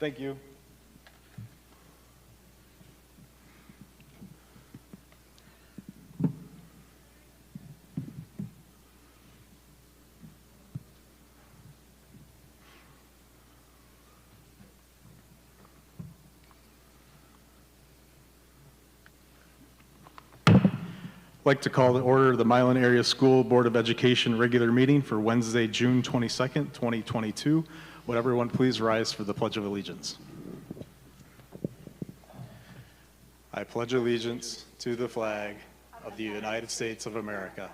Thank you. I'd like to call to order the Milan Area School Board of Education regular meeting for Wednesday, June 22nd, 2022. Would everyone please rise for the Pledge of Allegiance? I pledge allegiance to the flag of the United States of America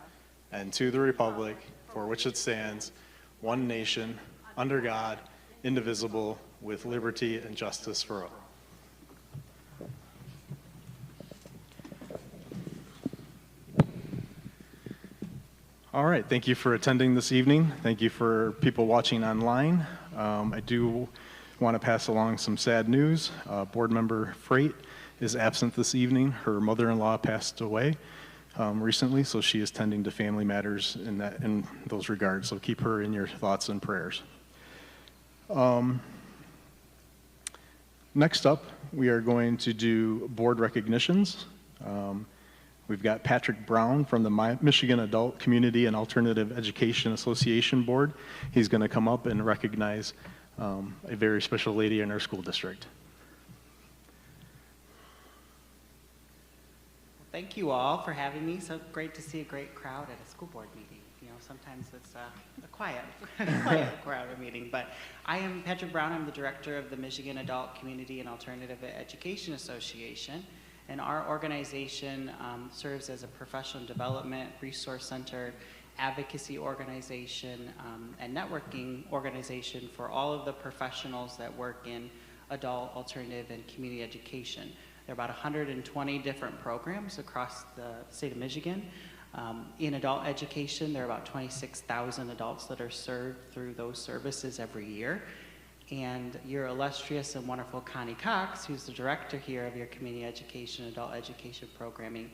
and to the republic for which it stands, one nation, under God, indivisible, with liberty and justice for all. All right, thank you for attending this evening. Thank you for people watching online. I do want to pass along some sad news. Board member Freight is absent this evening. Her mother-in-law passed away recently, so she is tending to family matters in those regards. So keep her in your thoughts and prayers. Next up, we are going to do board recognitions. We've got Patrick Brown from the Michigan Adult Community and Alternative Education Association Board. He's going to come up and recognize a very special lady in our school district. Thank you all for having me. So great to see a great crowd at a school board meeting. You know, sometimes it's a quiet crowd meeting. But I am Patrick Brown. I'm the director of the Michigan Adult Community and Alternative Education Association. And our organization serves as a professional development resource center, advocacy organization, and networking organization for all of the professionals that work in adult, alternative, and community education. There are about 120 different programs across the state of Michigan. In adult education, there are about 26,000 adults that are served through those services every year. And your illustrious and wonderful Connie Cox, who's the director here of your community education, adult education programming,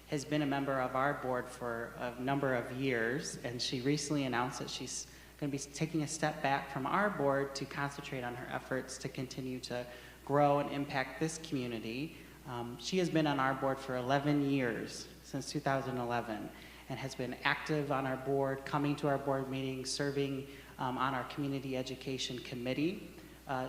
has been a member of our board for a number of years. And she recently announced that she's going to be taking a step back from our board to concentrate on her efforts to continue to grow and impact this community. She has been on our board for 11 years, since 2011, and has been active on our board, coming to our board meetings, serving on our community education committee.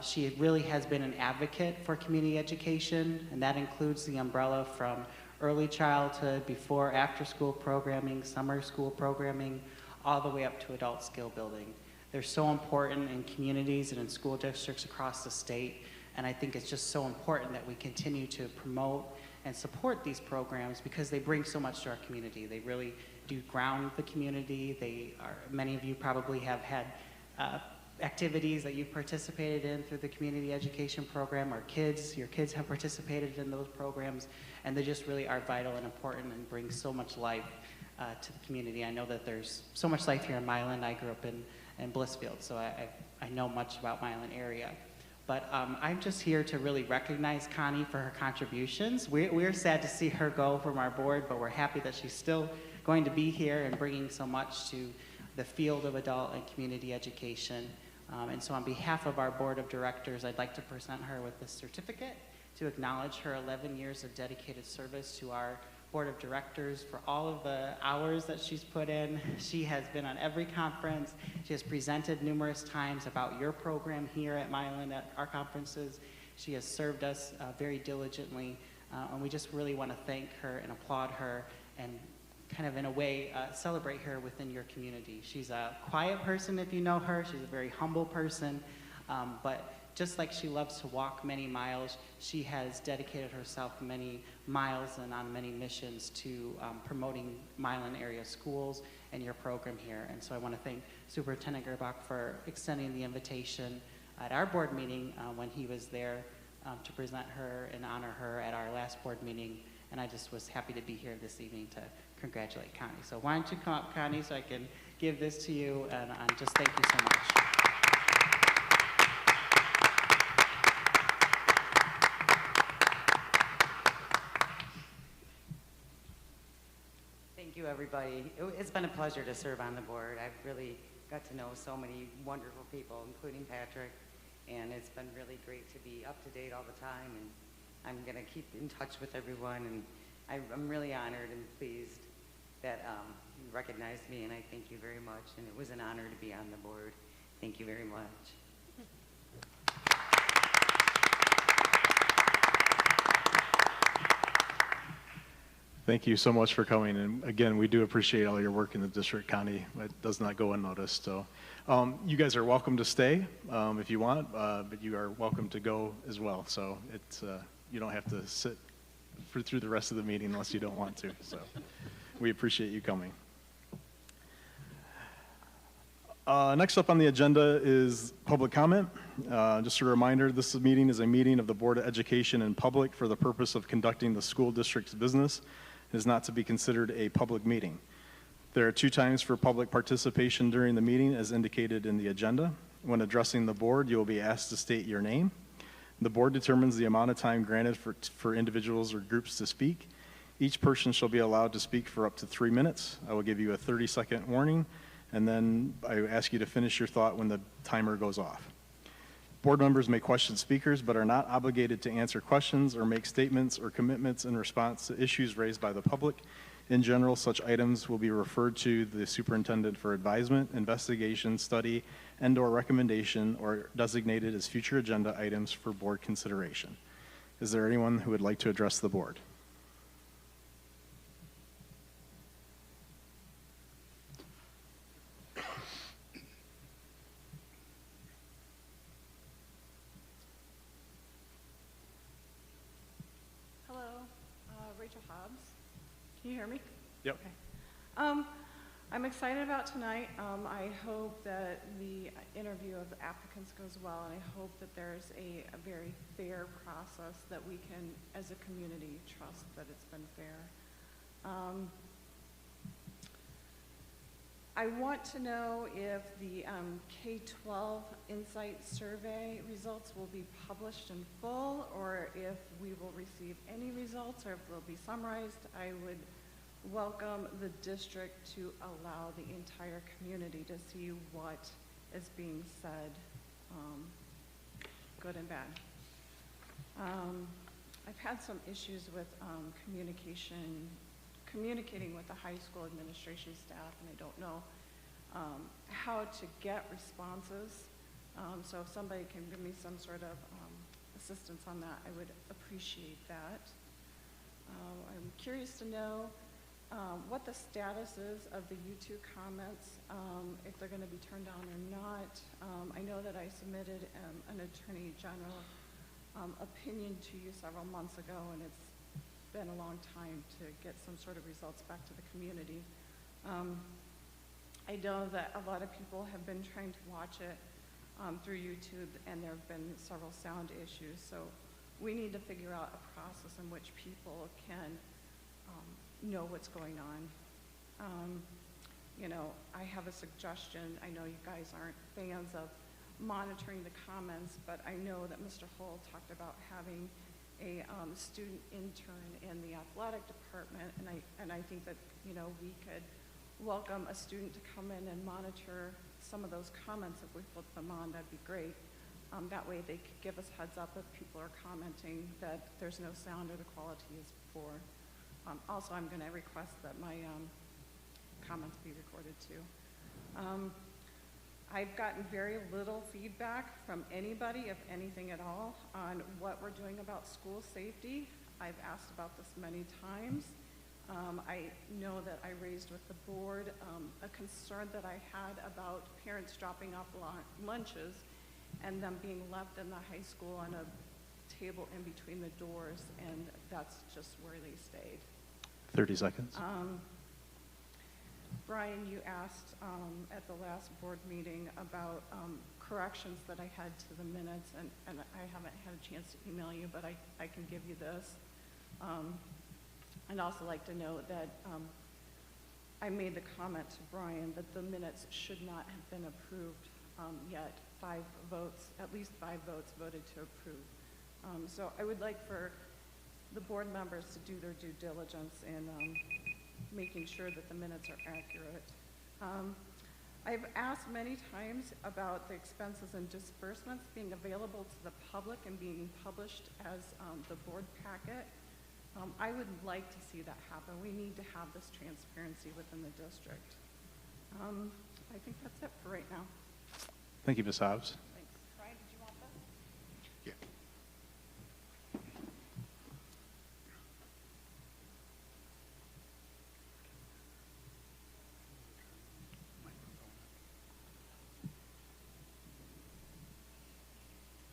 She really has been an advocate for community education, and that includes the umbrella from early childhood, before, after school programming, summer school programming, all the way up to adult skill building. They're so important in communities and in school districts across the state, and I think it's just so important that we continue to promote and support these programs because they bring so much to our community. They really do ground the community. Many of you probably have had activities that you've participated in through the community education program, or your kids have participated in those programs, and they just really are vital and important and bring so much life to the community. I know that there's so much life here in Milan. I grew up in Blissfield, so I know much about Milan area. But I'm just here to really recognize Connie for her contributions. We're sad to see her go from our board, but we're happy that she's still going to be here and bringing so much to the field of adult and community education. And so on behalf of our board of directors, I'd like to present her with this certificate to acknowledge her 11 years of dedicated service to our board of directors for all of the hours that she's put in. She has been on every conference. She has presented numerous times about your program here at Milan at our conferences. She has served us very diligently, and we just really want to thank her and applaud her and kind of in a way celebrate her within your community. She's a quiet person if you know her. She's a very humble person, but just like she loves to walk many miles, she has dedicated herself many miles and on many missions to promoting Milan area schools and your program here. And so I want to thank Superintendent Gerbach for extending the invitation at our board meeting when he was there to present her and honor her at our last board meeting. And I just was happy to be here this evening to congratulate Connie. So why don't you come up, Connie, so I can give this to you, and just thank you so much. Thank you, everybody. It's been a pleasure to serve on the board. I've really got to know so many wonderful people, including Patrick, And it's been really great to be up to date all the time, and I'm going to keep in touch with everyone, and I'm really honored and pleased that you recognized me, and I thank you very much, and it was an honor to be on the board. Thank you very much. Thank you so much for coming, and again, we do appreciate all your work in the district county. It does not go unnoticed. So, you guys are welcome to stay if you want, but you are welcome to go as well. So it's you don't have to sit through the rest of the meeting unless you don't want to. So we appreciate you coming. Next up on the agenda is public comment. Just a reminder, this meeting is a meeting of the Board of Education in public for the purpose of conducting the school district's business. It is not to be considered a public meeting. There are 2 times for public participation during the meeting as indicated in the agenda. When addressing the board, you will be asked to state your name. The board determines the amount of time granted for individuals or groups to speak. Each person shall be allowed to speak for up to 3 minutes. I will give you a 30-second warning, and then I ask you to finish your thought when the timer goes off. Board members may question speakers, but are not obligated to answer questions or make statements or commitments in response to issues raised by the public. In general, such items will be referred to the superintendent for advisement, investigation, study, and/or recommendation, or designated as future agenda items for board consideration. Is there anyone who would like to address the board? Can you hear me? Yep. Okay. I'm excited about tonight. I hope that the interview of the applicants goes well, and I hope that there's a very fair process that we can, as a community, trust that it's been fair. I want to know if the K-12 Insight Survey results will be published in full, or if we will receive any results, or if they'll be summarized. I would welcome the district to allow the entire community to see what is being said, good and bad. I've had some issues with communicating with the high school administration staff, and I don't know how to get responses. So if somebody can give me some sort of assistance on that, I would appreciate that. I'm curious to know what the status is of the U2 comments, if they're going to be turned on or not. I know that I submitted an Attorney General opinion to you several months ago, and it's been a long time to get some sort of results back to the community. I know that a lot of people have been trying to watch it through YouTube, and there have been several sound issues. So we need to figure out a process in which people can know what's going on. You know, I have a suggestion. I know you guys aren't fans of monitoring the comments, but I know that Mr. Hull talked about having a student intern in the athletic department, and I think that, you know, we could welcome a student to come in and monitor some of those comments. If we flip them on, that'd be great. That way they could give us heads up if people are commenting that there's no sound or the quality is poor. Also, I'm going to request that my comments be recorded too. I've gotten very little feedback from anybody, if anything at all, on what we're doing about school safety. I've asked about this many times. I know that I raised with the board a concern that I had about parents dropping off lunches and them being left in the high school on a table in between the doors, and that's just where they stayed. 30 seconds. Brian, you asked at the last board meeting about corrections that I had to the minutes, and I haven't had a chance to email you, but I can give you this. I'd also like to note that I made the comment to Brian that the minutes should not have been approved yet. At least five votes voted to approve. So I would like for the board members to do their due diligence in making sure that the minutes are accurate. I've asked many times about the expenses and disbursements being available to the public and being published as the board packet. I would like to see that happen. We need to have this transparency within the district. I think that's it for right now. Thank you, Ms. Hobbs. Thanks. Brian, did you want this? Yeah.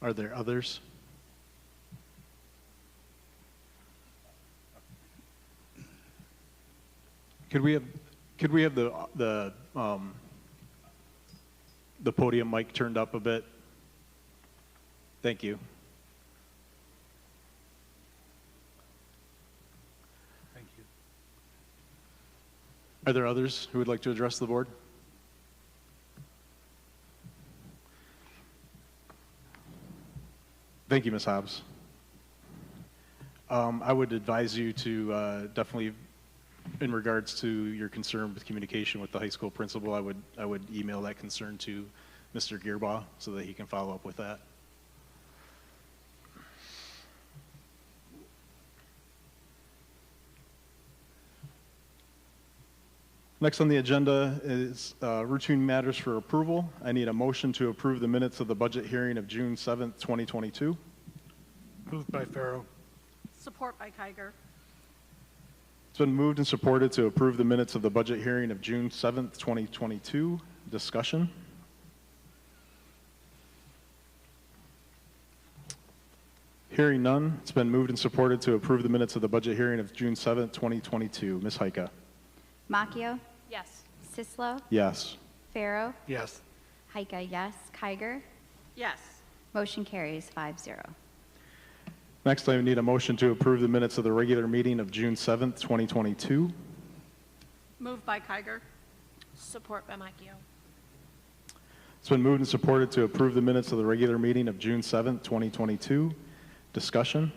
Are there others? Could we have the podium mic turned up a bit? Thank you. Thank you. Are there others who would like to address the board? Thank you, Ms. Hobbs. I would advise you to definitely, in regards to your concern with communication with the high school principal, I would email that concern to Mr. Gearbaugh so that he can follow up with that. Next on the agenda is routine matters for approval. I need a motion to approve the minutes of the budget hearing of June 7th, 2022. Moved by Farrow. Support by Kiger. It's been moved and supported to approve the minutes of the budget hearing of June 7th, 2022. Discussion? Hearing none, it's been moved and supported to approve the minutes of the budget hearing of June 7th, 2022. Ms. Heike? Macchio, Yes. Sislo, Yes. Farrow, Yes. Heike, yes, Kiger. Yes. Motion carries 5-0. Next, I need a motion to approve the minutes of the regular meeting of June 7th, 2022. Moved by Kiger. Support by Macchio. It's been moved and supported to approve the minutes of the regular meeting of June 7th, 2022. Discussion?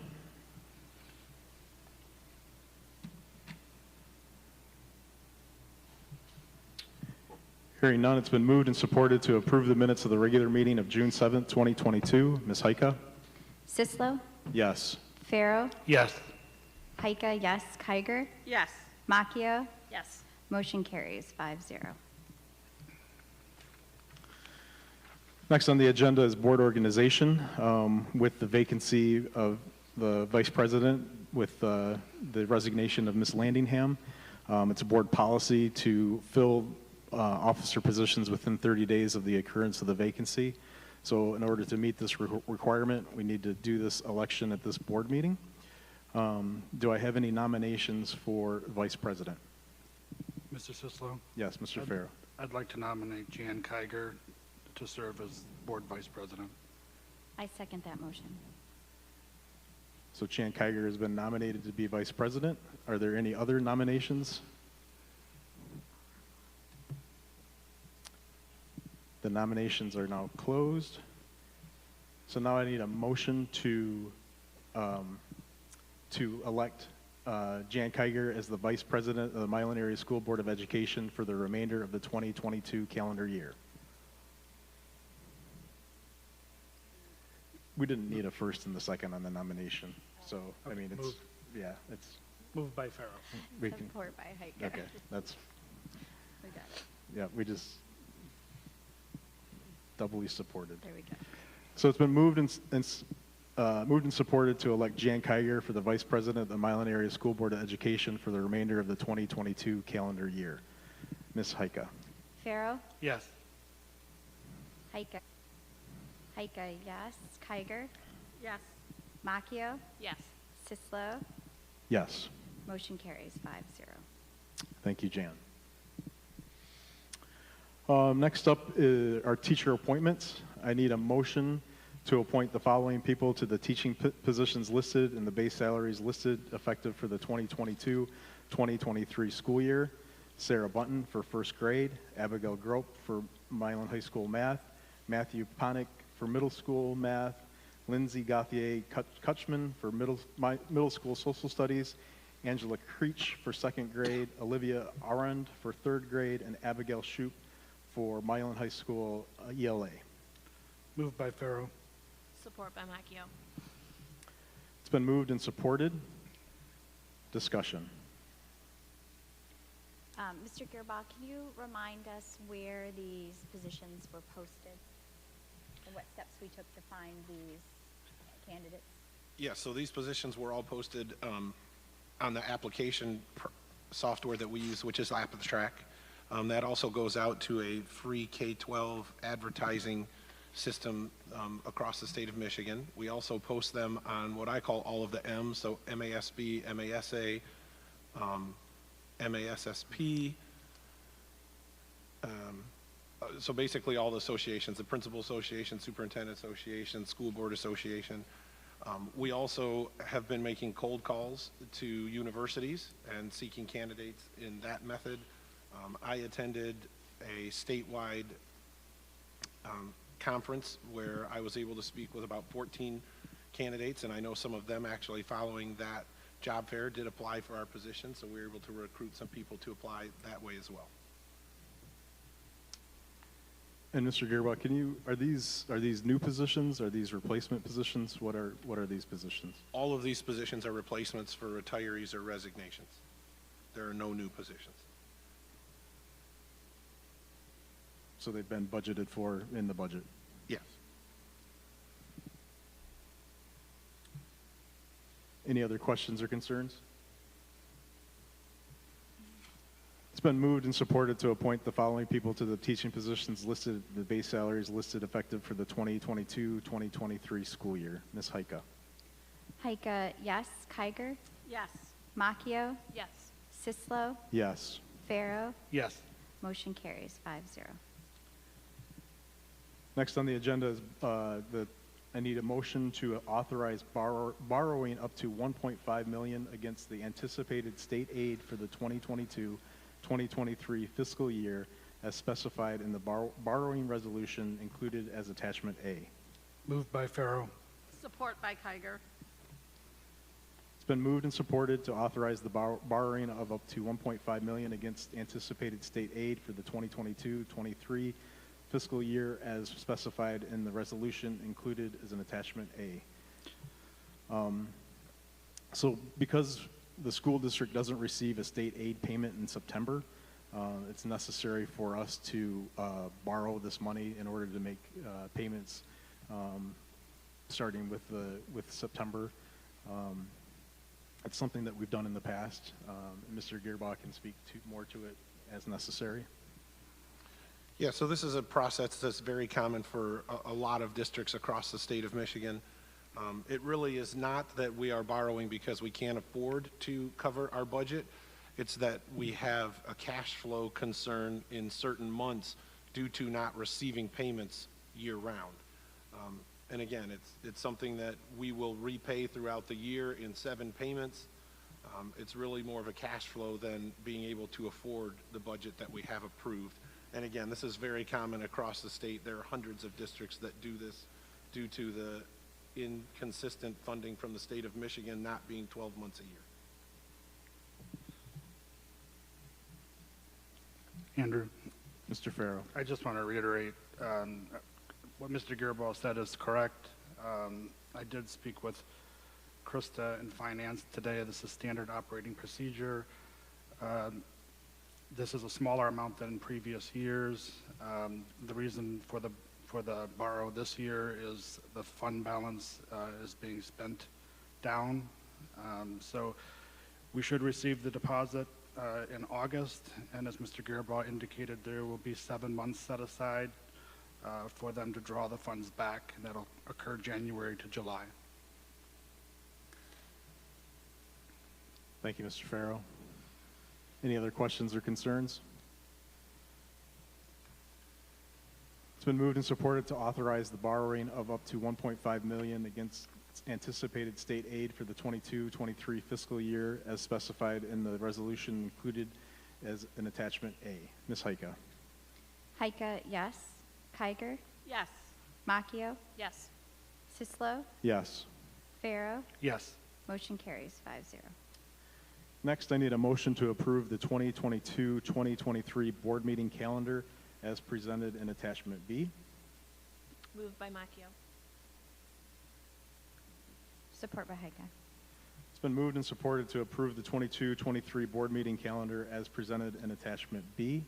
Hearing none, it's been moved and supported to approve the minutes of the regular meeting of June 7th, 2022. Ms. Heike? Sislo, Yes. Farrow, Yes. Heike, yes, Kiger. Yes. Macchio, Yes. motion carries 5-0. Next on the agenda is board organization, with the vacancy of the vice president with the resignation of Ms. Landingham. It's a board policy to fill officer positions within 30 days of the occurrence of the vacancy. So in order to meet this requirement, we need to do this election at this board meeting. Do I have any nominations for vice president? Mr. Sislo? Yes, Mr. Farrow. I'd like to nominate Jan Kiger to serve as board vice president. I second that motion. So Chan Kiger has been nominated to be vice president. Are there any other nominations? The nominations are now closed. So now I need a motion to elect Jan Kiger as the vice president of the Milan Area School Board of Education for the remainder of the 2022 calendar year. We didn't need a first and the second on the nomination. So, I mean, it's, Move. yeah, it's, Moved by Farrow. we can, Support by Heike. okay, that's, We got it. yeah, we just doubly supported. There we go. So it's been moved and supported to elect Jan Kiger for the Vice President of the Milan Area School Board of Education for the remainder of the 2022 calendar year. Ms. Heike? Farrow, Yes. Heike. Heike, yes, Kiger. Yes. Macchio, Yes. Sislo, Yes. motion carries 5-0. Thank you, Jan. Next up is our teacher appointments. I need a motion to appoint the following people to the teaching positions listed and the base salaries listed effective for the 2022-2023 school year. Sarah Bunton for first grade, Abigail Grope for Milan High School math, Matthew Ponick for middle school math, Lindsay Gauthier Kutchman for middle school social studies, Angela Creech for second grade, Olivia Arund for third grade, and Abigail Shoup for Milan High School ELA. Moved by Pharaoh. Support by Macchio. It's been moved and supported. Discussion. Mr. Gearbaugh, can you remind us where these positions were posted and what steps we took to find these candidates? Yeah, so these positions were all posted on the application software that we use, which is AppTrack. That also goes out to a free K-12 advertising system across the state of Michigan. We also post them on what I call all of the M's, so MASB, MASA, MASSP. So basically all the associations, the Principal Association, Superintendent Association, School Board Association. We also have been making cold calls to universities and seeking candidates in that method. I attended a statewide conference where I was able to speak with about 14 candidates, and I know some of them actually following that job fair did apply for our position, so we were able to recruit some people to apply that way as well. And Mr. Gearbaugh, are these new positions? Are these replacement positions? What are these positions? All of these positions are replacements for retirees or resignations. There are no new positions. So they've been budgeted for in the budget? Yes. Any other questions or concerns? It's been moved and supported to appoint the following people to the teaching positions listed, the base salaries listed effective for the 2022-2023 school year. Ms. Heika. Heika, yes. Kiger? Yes. Macchio? Yes. Sislo? Yes. Farrow? Yes. Motion carries 5-0. Next on the agenda is I need a motion to authorize borrowing up to $1.5 million against the anticipated state aid for the 2022-2023 fiscal year as specified in the borrowing resolution included as attachment A. Moved by Pharaoh. Support by Kiger. It's been moved and supported to authorize the borrowing of up to $1.5 million against anticipated state aid for the 2022-23 fiscal year as specified in the resolution included as an attachment A. So because the school district doesn't receive a state aid payment in September, it's necessary for us to borrow this money in order to make payments starting with September. It's something that we've done in the past. Mr. Gearbaugh can speak more to it as necessary. Yeah, so this is a process that's very common for a lot of districts across the state of Michigan. It really is not that we are borrowing because we can't afford to cover our budget. It's that we have a cash flow concern in certain months due to not receiving payments year-round. And again, it's something that we will repay throughout the year in 7 payments. It's really more of a cash flow than being able to afford the budget that we have approved. And again, this is very common across the state. There are hundreds of districts that do this due to the inconsistent funding from the state of Michigan not being 12 months a year. Andrew. Mr. Farrow. I just want to reiterate what Mr. Gearbaugh said is correct. I did speak with Krista in finance today. This is standard operating procedure. This is a smaller amount than in previous years. The reason for the borrow this year is the fund balance is being spent down. So we should receive the deposit in August, and as Mr. Gearbaugh indicated, there will be 7 months set aside for them to draw the funds back, and that'll occur January to July. Thank you, Mr. Farrow. Any other questions or concerns? It's been moved and supported to authorize the borrowing of up to $1.5 million against anticipated state aid for the 22-23 fiscal year as specified in the resolution included as an attachment A. Ms. Heika. Heika, yes. Kiger? Yes. Macchio? Yes. Sislo? Yes. Farrow? Yes. Motion carries 5-0. Next, I need a motion to approve the 2022-2023 board meeting calendar as presented in attachment B. Moved by Macchio. Support by Heike. It's been moved and supported to approve the 22-23 board meeting calendar as presented in attachment B.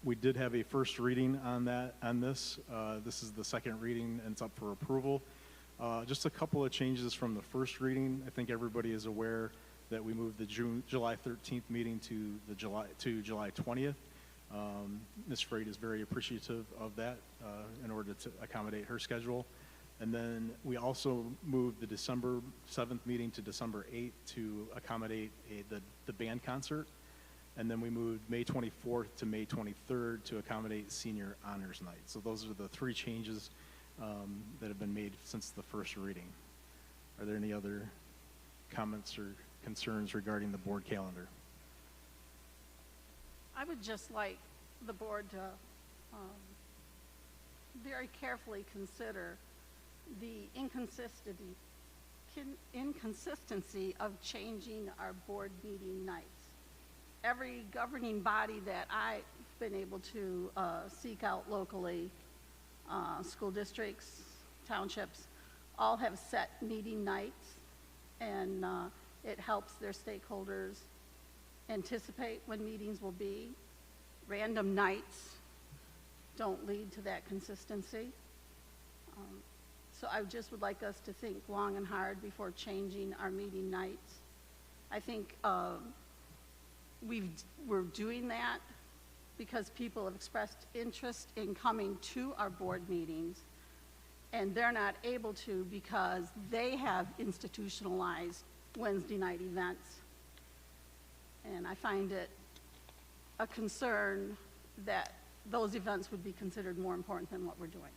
We did have a first reading on this. This is the second reading and it's up for approval. Just a couple of changes from the first reading. I think everybody is aware that we moved the July 13th meeting to July 20th. Ms. Freight is very appreciative of that in order to accommodate her schedule. And then we also moved the December 7th meeting to December 8th to accommodate the band concert. And then we moved May 24th to May 23rd to accommodate senior honors night. So those are the three changes that have been made since the first reading. Are there any other comments or concerns regarding the board calendar? I would just like the board to very carefully consider the inconsistency of changing our board meeting nights. Every governing body that I've been able to seek out locally, school districts, townships, all have set meeting nights, and it helps their stakeholders anticipate when meetings will be. Random nights don't lead to that consistency. So I just would like us to think long and hard before changing our meeting nights. I think we're doing that because people have expressed interest in coming to our board meetings, and they're not able to because they have institutionalized Wednesday night events. And I find it a concern that those events would be considered more important than what we're doing.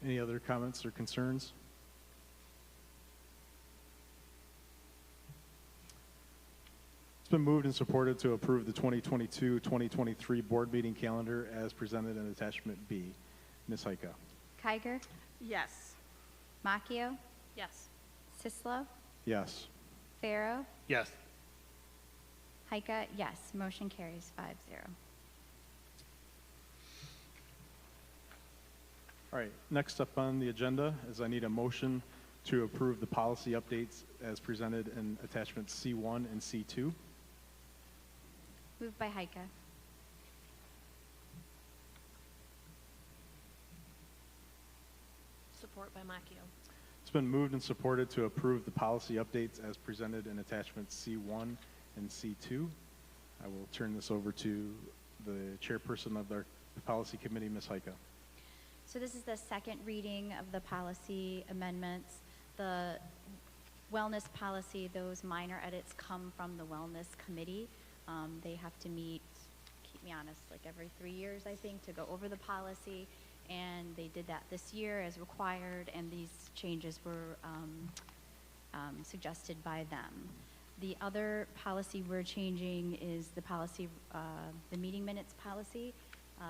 Any other comments or concerns? It's been moved and supported to approve the 2022-2023 board meeting calendar as presented in attachment B. Ms. Heike. Kiger, Yes. Macchio, Yes. Sislo, Yes. Pharaoh, Yes. Heike, yes. Motion carries 5-0. All right, next up on the agenda is I need a motion to approve the policy updates as presented in attachments C1 and C2. Moved by Heike. Support by Macchio. It's been moved and supported to approve the policy updates as presented in attachments C1 and C2. I will turn this over to the chairperson of the policy committee, Ms. Heike. So this is the second reading of the policy amendments. The wellness policy, those minor edits come from the wellness committee. They have to meet, keep me honest, like every 3 years, I think, to go over the policy. And they did that this year as required, and these changes were suggested by them. The other policy we're changing is the policy, the meeting minutes policy.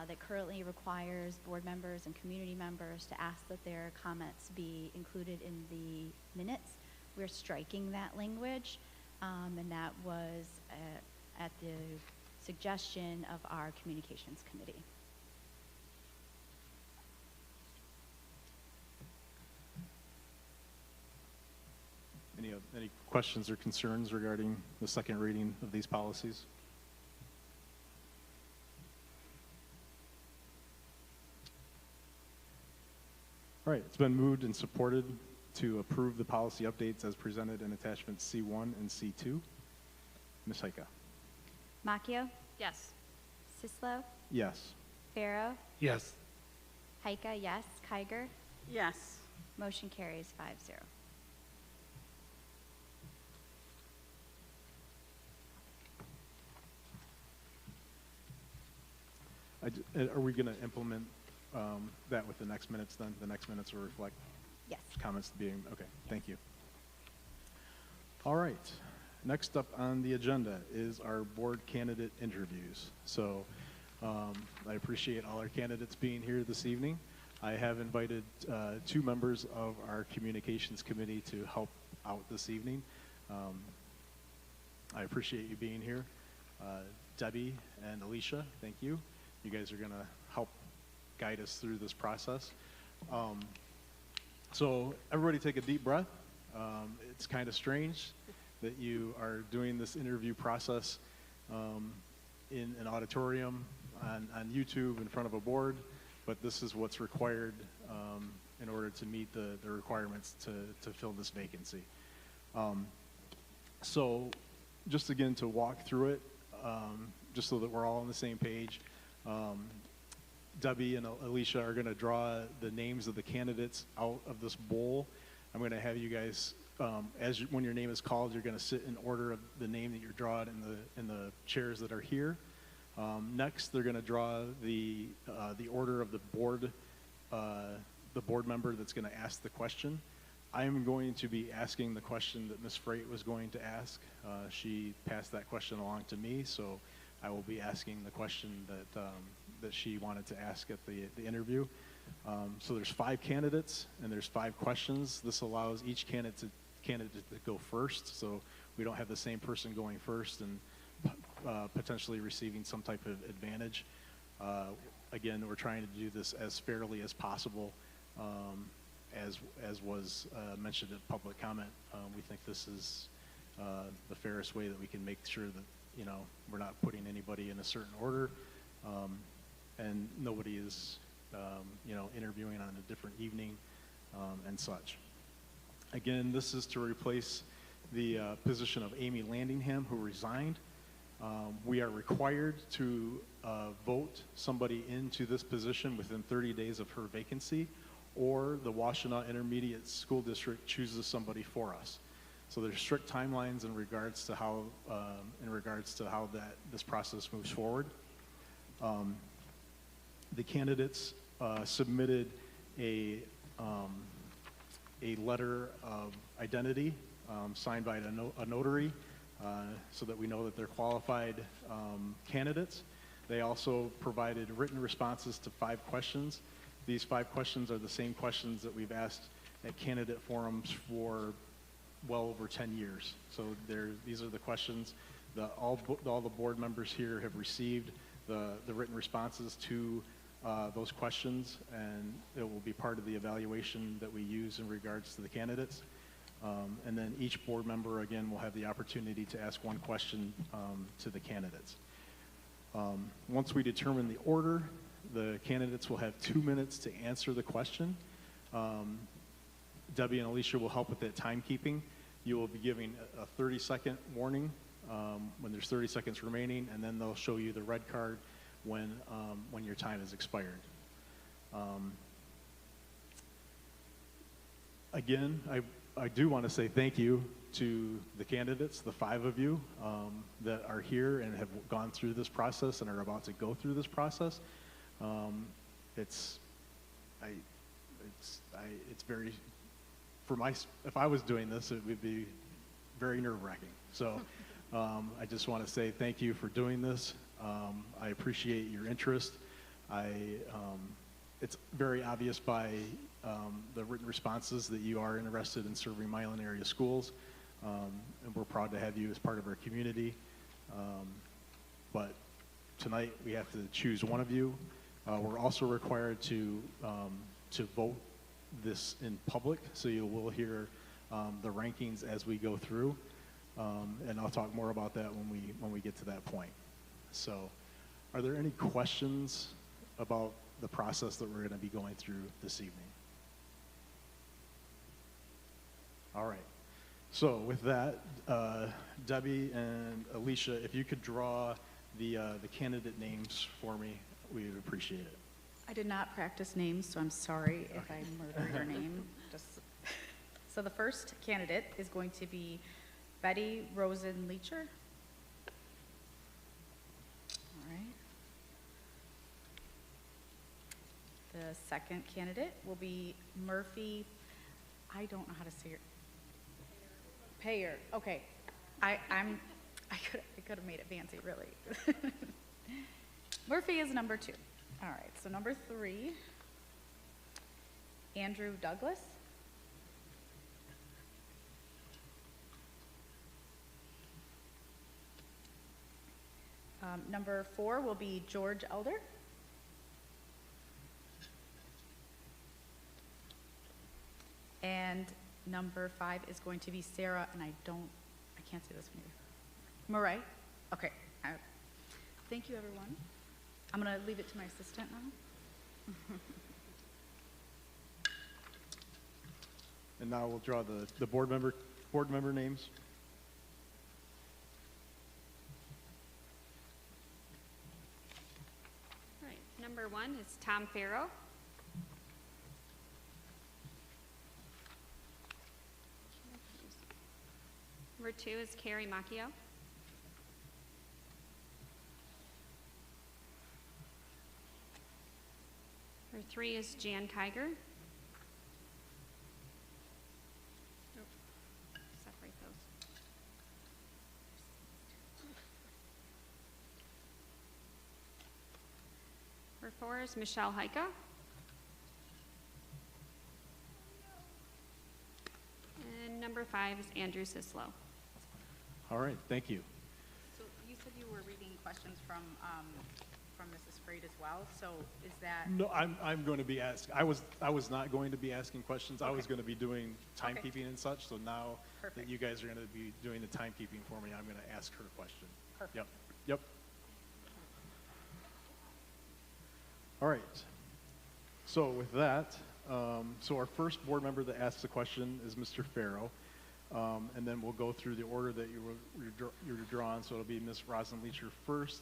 That currently requires board members and community members to ask that their comments be included in the minutes. We're striking that language, and that was at the suggestion of our communications committee. Any questions or concerns regarding the second reading of these policies? All right, it's been moved and supported to approve the policy updates as presented in attachments C1 and C2. Ms. Heike. Macchio, Yes. Sislo, Yes. Pharaoh, Yes. Heike, yes. Kiger, Yes. motion carries 5-0. Are we going to implement that with the next minutes then? The next minutes will reflect Yes. comments being, okay, thank you. All right, next up on the agenda is our board candidate interviews. So I appreciate all our candidates being here this evening. I have invited 2 members of our communications committee to help out this evening. I appreciate you being here. Debbie and Alicia, thank you. You guys are going to help guide us through this process. So everybody take a deep breath. It's kind of strange that you are doing this interview process in an auditorium on YouTube in front of a board, but this is what's required in order to meet the requirements to fill this vacancy. So just again to walk through it, just so that we're all on the same page, Debbie and Alicia are going to draw the names of the candidates out of this bowl. I'm going to have you guys, when your name is called, you're going to sit in order of the name that you're drawing in the chairs that are here. Next, they're going to draw the order of the board member that's going to ask the question. I am going to be asking the question that Ms. Freight was going to ask. She passed that question along to me, so I will be asking the question that she wanted to ask at the interview. So there's 5 candidates and there's 5 questions. This allows each candidate to go first, so we don't have the same person going first and potentially receiving some type of advantage. Again, we're trying to do this as fairly as possible. As was mentioned in public comment, we think this is the fairest way that we can make sure that we're not putting anybody in a certain order, and nobody is interviewing on a different evening and such. Again, this is to replace the position of Amy Landingham, who resigned. We are required to vote somebody into this position within 30 days of her vacancy, or the Washtenaw Intermediate School District chooses somebody for us. So there's strict timelines in regards to how this process moves forward. The candidates submitted a letter of identity signed by a notary, so that we know that they're qualified candidates. They also provided written responses to 5 questions. These 5 questions are the same questions that we've asked at candidate forums for well over 10 years. So these are the questions that all the board members here have received the written responses to those questions, and it will be part of the evaluation that we use in regards to the candidates. And then each board member, again, will have the opportunity to ask 1 question to the candidates. Once we determine the order, the candidates will have 2 minutes to answer the question. Debbie and Alicia will help with that timekeeping. You will be giving a 30-second warning when there's 30 seconds remaining, and then they'll show you the red card when your time has expired. Again, I do want to say thank you to the candidates, the 5 of you that are here and have gone through this process and are about to go through this process. It's very, if I was doing this, it would be very nerve-wracking. So I just want to say thank you for doing this. I appreciate your interest. It's very obvious by the written responses that you are interested in serving Milan area schools, and we're proud to have you as part of our community. But tonight we have to choose one of you. We're also required to vote this in public, so you will hear the rankings as we go through, and I'll talk more about that when we get to that point. So, are there any questions about the process that we're going to be going through this evening? All right. So with that, Debbie and Alicia, if you could draw the candidate names for me, we would appreciate it. I did not practice names, so I'm sorry if I murder your name. So the first candidate is going to be Betty Rosen Leacher. All right. The second candidate will be Murphy, I don't know how to say it. Payer. Okay. I could have made it fancy, really. Murphy is number 2. All right, so number 3, Andrew Douglas. Number 4 will be George Elder. And number 5 is going to be Sarah, and I can't say this one either. Murray? Okay. Thank you, everyone. I'm going to leave it to my assistant now. And now we'll draw the board member names. All right, number 1 is Tom Farrow. Number 2 is Carrie Macchio. Number 3 is Jan Kiger. Separate those. Number 4 is Michelle Heika. And number 5 is Andrew Sislow. All right, thank you. So you said you were reading questions from Mrs. Freed as well. So is that? No, I'm going to be I was not going to be asking questions. I was going to be doing timekeeping and such. So now that you guys are going to be doing the timekeeping for me, I'm going to ask her a question. Perfect. Yep. Yep. All right. So with that, so our first board member that asks the question is Mr. Farrow. And then we'll go through the order that you're drawn. So it'll be Ms. Rosenleacher first,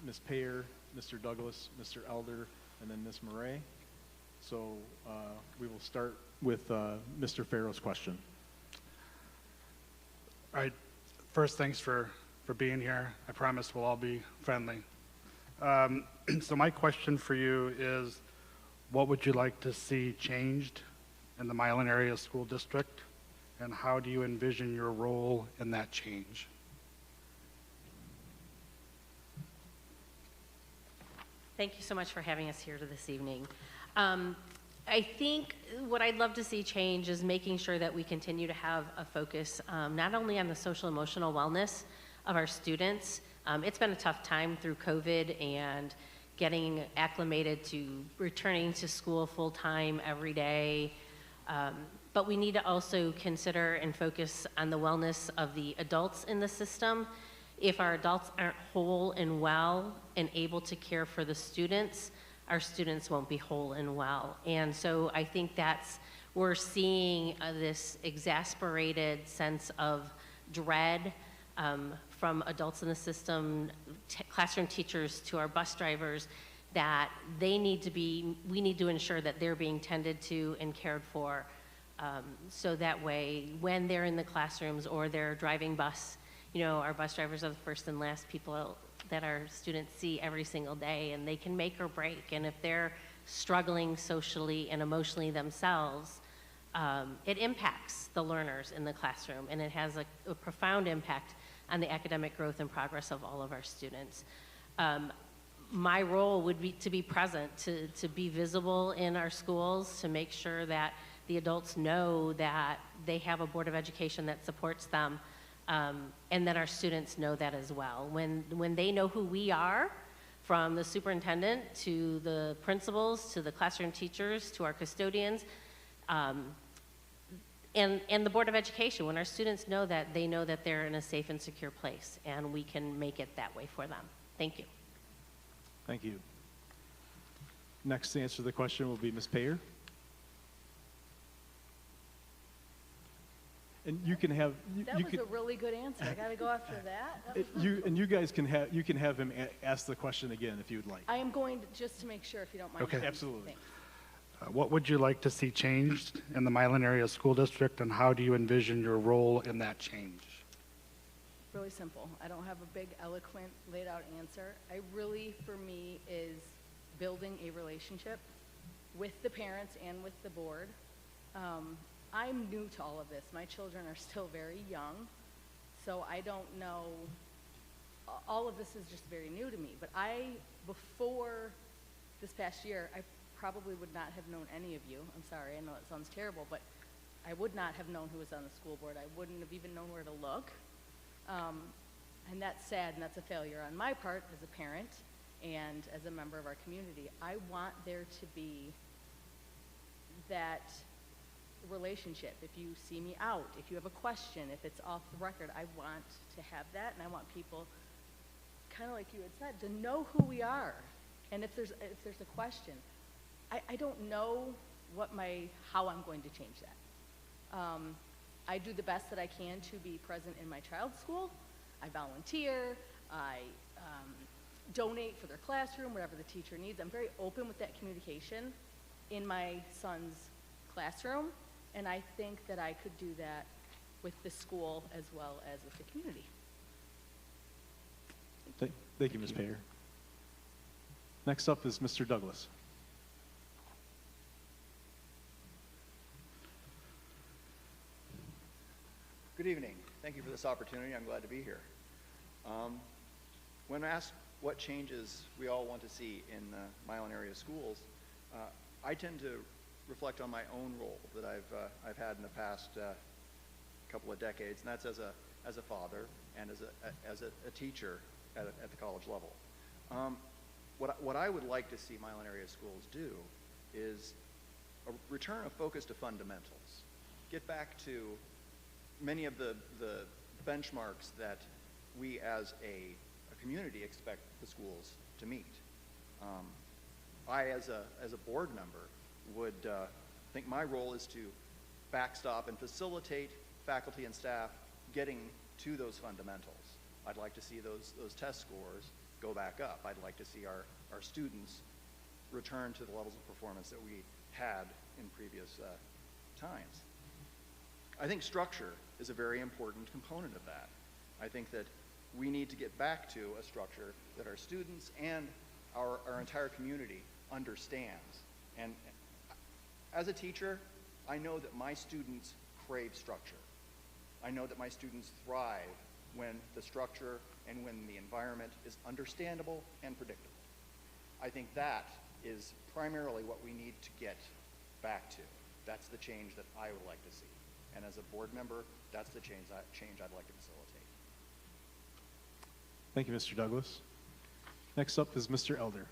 Ms. Payer, Mr. Douglas, Mr. Elder, and then Ms. Murray. So we will start with Mr. Farrow's question. All right. First, thanks for being here. I promise we'll all be friendly. So my question for you is, what would you like to see changed in the Milan Area School District, and how do you envision your role in that change? Thank you so much for having us here this evening. I think what I'd love to see change is making sure that we continue to have a focus not only on the social emotional wellness of our students. It's been a tough time through COVID and getting acclimated to returning to school full time every day. But we need to also consider and focus on the wellness of the adults in the system. If our adults aren't whole and well and able to care for the students, our students won't be whole and well. And so I think we're seeing this exasperated sense of dread from adults in the system, classroom teachers to our bus drivers, that we need to ensure that they're being tended to and cared for. So that way, when they're in the classrooms or they're driving bus, our bus drivers are the first and last people that our students see every single day, and they can make or break. And if they're struggling socially and emotionally themselves, it impacts the learners in the classroom, and it has a profound impact on the academic growth and progress of all of our students. My role would be to be present, to be visible in our schools, to make sure that the adults know that they have a Board of Education that supports them, and that our students know that as well. When they know who we are, from the superintendent to the principals, to the classroom teachers, to our custodians, and the Board of Education, when our students know that, they know that they're in a safe and secure place, and we can make it that way for them. Thank you. Thank you. Next to answer the question will be Ms. Payer. And you can have That was a really good answer. I got to go after that. you guys can have him ask the question again if you'd like. I am going to, just to make sure, if you don't mind. Okay. Absolutely. Thanks. What would you like to see changed in the Milan Area School District, and how do you envision your role in that change? Really simple. I don't have a big, eloquent, laid out answer. For me, is building a relationship with the parents and with the board. I'm new to all of this. My children are still very young, so I don't know. All of this is just very new to me. But before this past year, I probably would not have known any of you. I'm sorry, I know it sounds terrible, but I would not have known who was on the school board. I wouldn't have even known where to look. And that's sad, and that's a failure on my part as a parent and as a member of our community. I want there to be that relationship. If you see me out, if you have a question, if it's off the record, I want to have that, and I want people, kind of like you had said, to know who we are. And if there's a question, I don't know how I'm going to change that. I do the best that I can to be present in my child's school. I volunteer, I donate for their classroom, whatever the teacher needs. I'm very open with that communication in my son's classroom, and I think that I could do that with the school as well as with the community. Thank you, Ms. Payer. Next up is Mr. Douglas. Good evening. Thank you for this opportunity. I'm glad to be here. When asked what changes we all want to see in the Milan area schools, I tend to reflect on my own role that I've had in the past couple of decades, and that's as a father and as a teacher at the college level. What I would like to see Milan area schools do is a return of focus to fundamentals. Get back to many of the benchmarks that we as a community expect the schools to meet. I, as a board member, would think my role is to backstop and facilitate faculty and staff getting to those fundamentals. I'd like to see those test scores go back up. I'd like to see our students return to the levels of performance that we had in previous times. I think structure is a very important component of that. I think that we need to get back to a structure that our students and our entire community understands. And as a teacher, I know that my students crave structure. I know that my students thrive when the structure and when the environment is understandable and predictable. I think that is primarily what we need to get back to. That's the change that I would like to see. And as a board member, that's the change I'd like to facilitate. Thank you, Mr. Douglas. Next up is Mr. Elder.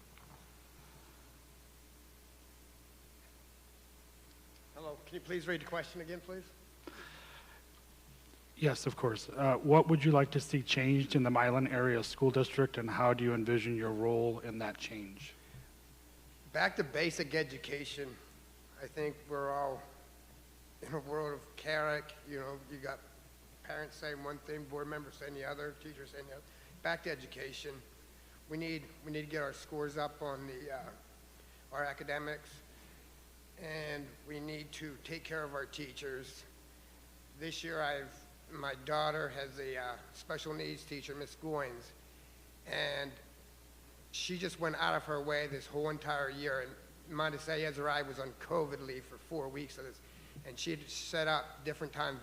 Hello, can you please read the question again, please? Yes, of course. What would you like to see changed in the Milan area school district, and how do you envision your role in that change? Back to basic education. I think we're all in a world of chaotic. You know, you got parents saying one thing, board members saying the other, teachers saying the other. Back to education. We need to get our scores up on our academics, and we need to take care of our teachers. This year, my daughter has a special needs teacher, Miss Goins, and she just went out of her way this whole entire year. And mind to say, Ezra was on COVID leave for 4 weeks of this, and she had set up different time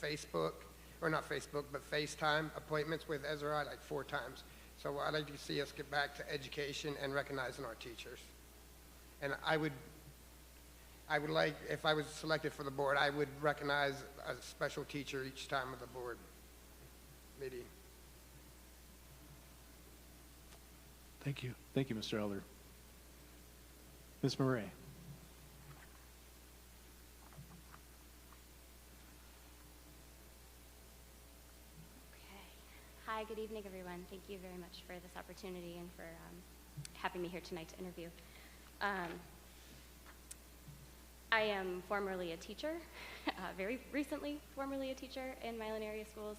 Facebook, or not Facebook, but FaceTime appointments with Ezra like 4 times. So I'd like to see us get back to education and recognizing our teachers. And I would like, if I was selected for the board, I would recognize a special teacher each time of the board meeting. Thank you. Thank you, Mr. Elder. Ms. Murray. Hi, good evening, everyone. Thank you very much for this opportunity and for having me here tonight to interview. I am formerly a teacher, very recently formerly a teacher in Milan area schools.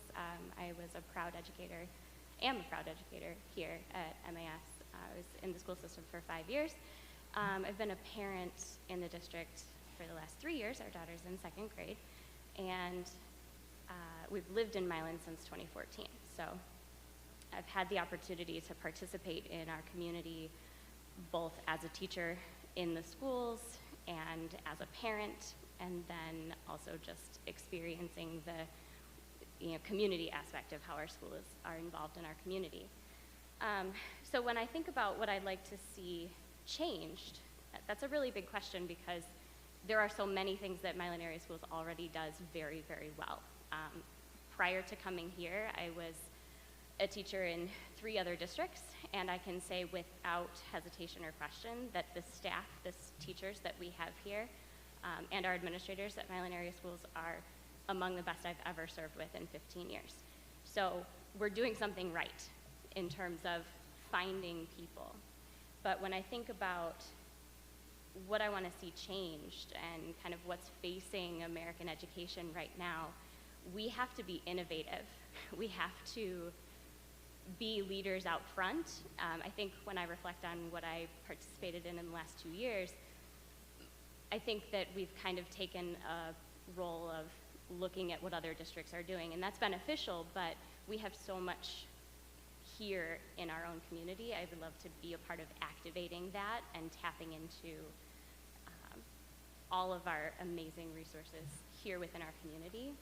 I was am a proud educator here at MAS. I was in the school system for 5 years. I've been a parent in the district for the last 3 years. Our daughter's in 2nd grade. And we've lived in Milan since 2014. So I've had the opportunity to participate in our community both as a teacher in the schools and as a parent, and then also just experiencing the community aspect of how our schools are involved in our community. So when I think about what I'd like to see changed, that's a really big question because there are so many things that Milan Area Schools already does very, very well. Prior to coming here, I was a teacher in 3 other districts, and I can say without hesitation or question that the staff, the teachers that we have here, and our administrators at Milan Area Schools are among the best I've ever served with in 15 years. So we're doing something right in terms of finding people. But when I think about what I want to see changed and kind of what's facing American education right now, we have to be innovative. We have to be leaders out front. I think when I reflect on what I participated in the last 2 years, I think that we've kind of taken a role of looking at what other districts are doing, and that's beneficial, but we have so much here in our own community. I would love to be a part of activating that and tapping into all of our amazing resources here within our community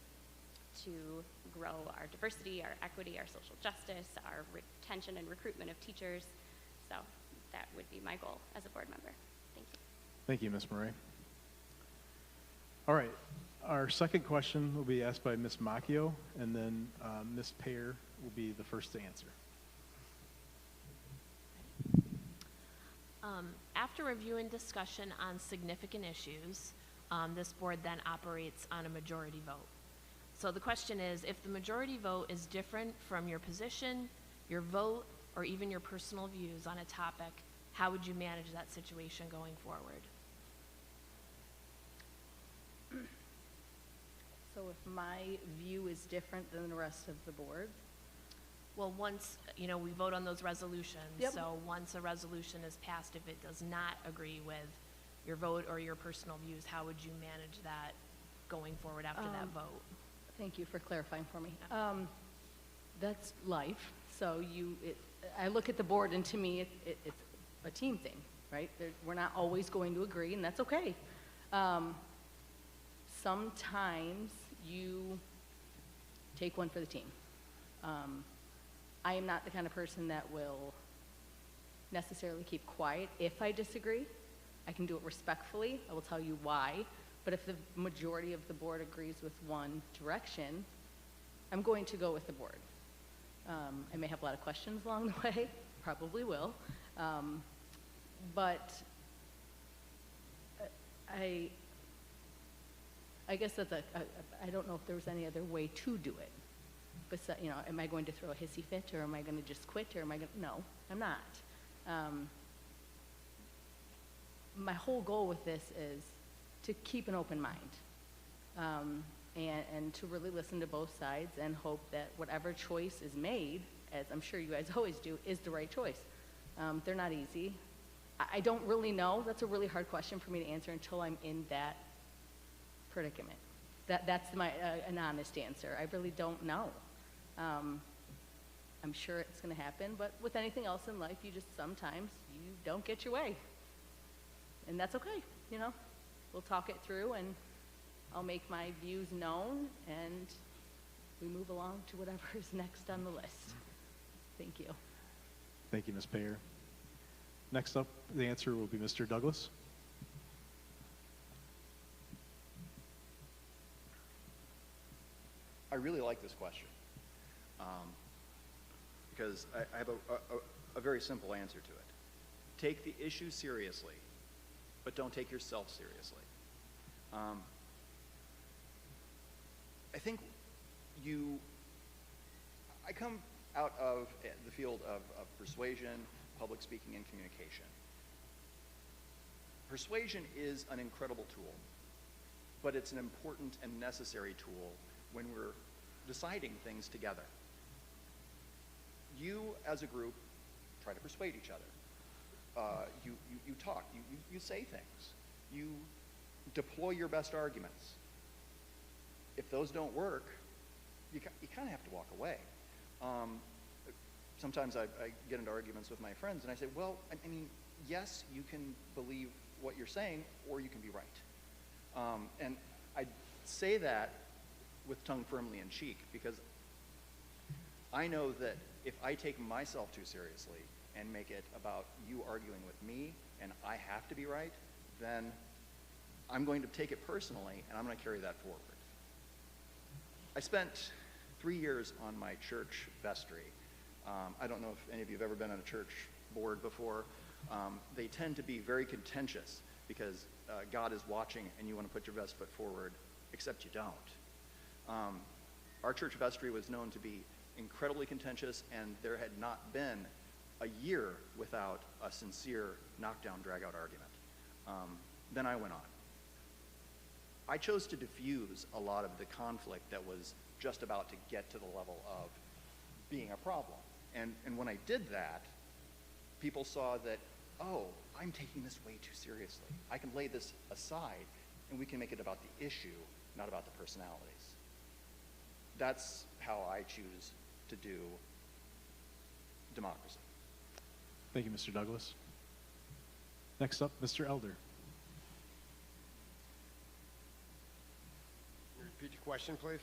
to grow our diversity, our equity, our social justice, our retention and recruitment of teachers. So that would be my goal as a board member. Thank you. Thank you, Ms. Murray. All right, our second question will be asked by Ms. Macchio, and then Ms. Payer will be the first to answer. After review and discussion on significant issues, this board then operates on a majority vote. So the question is, if the majority vote is different from your position, your vote, or even your personal views on a topic, how would you manage that situation going forward? So if my view is different than the rest of the board? Well, once, we vote on those resolutions. Yep. So once a resolution is passed, if it does not agree with your vote or your personal views, how would you manage that going forward after that vote? Thank you for clarifying for me. That's life. So I look at the board, and to me, it's a team thing, right? We're not always going to agree, and that's okay. Sometimes you take one for the team. I am not the kind of person that will necessarily keep quiet if I disagree. I can do it respectfully. I will tell you why. But if the majority of the board agrees with one direction, I'm going to go with the board. I may have a lot of questions along the way, probably will. But I guess that's I don't know if there was any other way to do it. But, am I going to throw a hissy fit, or am I going to just quit, or am I going to, no, I'm not. My whole goal with this is to keep an open mind, and to really listen to both sides and hope that whatever choice is made, as I'm sure you guys always do, is the right choice. They're not easy. I don't really know. That's a really hard question for me to answer until I'm in that predicament. That's an honest answer. I really don't know. I'm sure it's going to happen, but with anything else in life, sometimes you don't get your way. And that's okay, We'll talk it through, and I'll make my views known, and we move along to whatever is next on the list. Thank you. Thank you, Ms. Payer. Next up, the answer will be Mr. Douglas. I really like this question because I have a very simple answer to it. Take the issue seriously, but don't take yourself seriously. I think I come out of the field of persuasion, public speaking, and communication. Persuasion is an incredible tool, but it's an important and necessary tool when we're deciding things together. You, as a group, try to persuade each other. You talk, you say things. You deploy your best arguments. If those don't work, you kind of have to walk away. Sometimes I get into arguments with my friends, and I say, well, I mean, yes, you can believe what you're saying, or you can be right. And I say that with tongue firmly in cheek, because I know that if I take myself too seriously and make it about you arguing with me and I have to be right, then I'm going to take it personally, and I'm going to carry that forward. I spent 3 years on my church vestry I don't know if any of you have ever been on a church board before. They tend to be very contentious because God is watching and you want to put your best foot forward, except you don't. Our church vestry was known to be incredibly contentious, and there had not been a year without a sincere knockdown, drag-out argument. Then I went on. I chose to diffuse a lot of the conflict that was just about to get to the level of being a problem. And when I did that, people saw that, oh, I'm taking this way too seriously. I can lay this aside, and we can make it about the issue, not about the personalities. That's how I choose to do democracy. Thank you, Mr. Douglas. Next up, Mr. Elder. Repeat your question, please.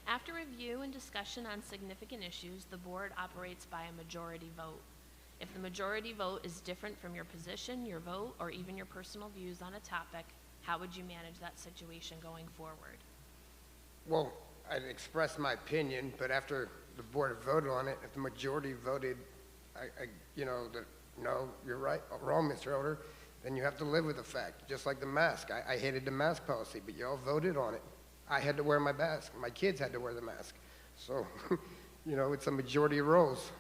After review and discussion on significant issues, the board operates by a majority vote. If the majority vote is different from your position, your vote, or even your personal views on a topic, how would you manage that situation going forward? Well, I'd express my opinion, but after the board had voted on it, if the majority voted, that no, you're right, wrong, Mr. Elder, then you have to live with the fact. Just like the mask. I hated the mask policy, but y'all voted on it. I had to wear my mask. My kids had to wear the mask. So, it's a majority of roles.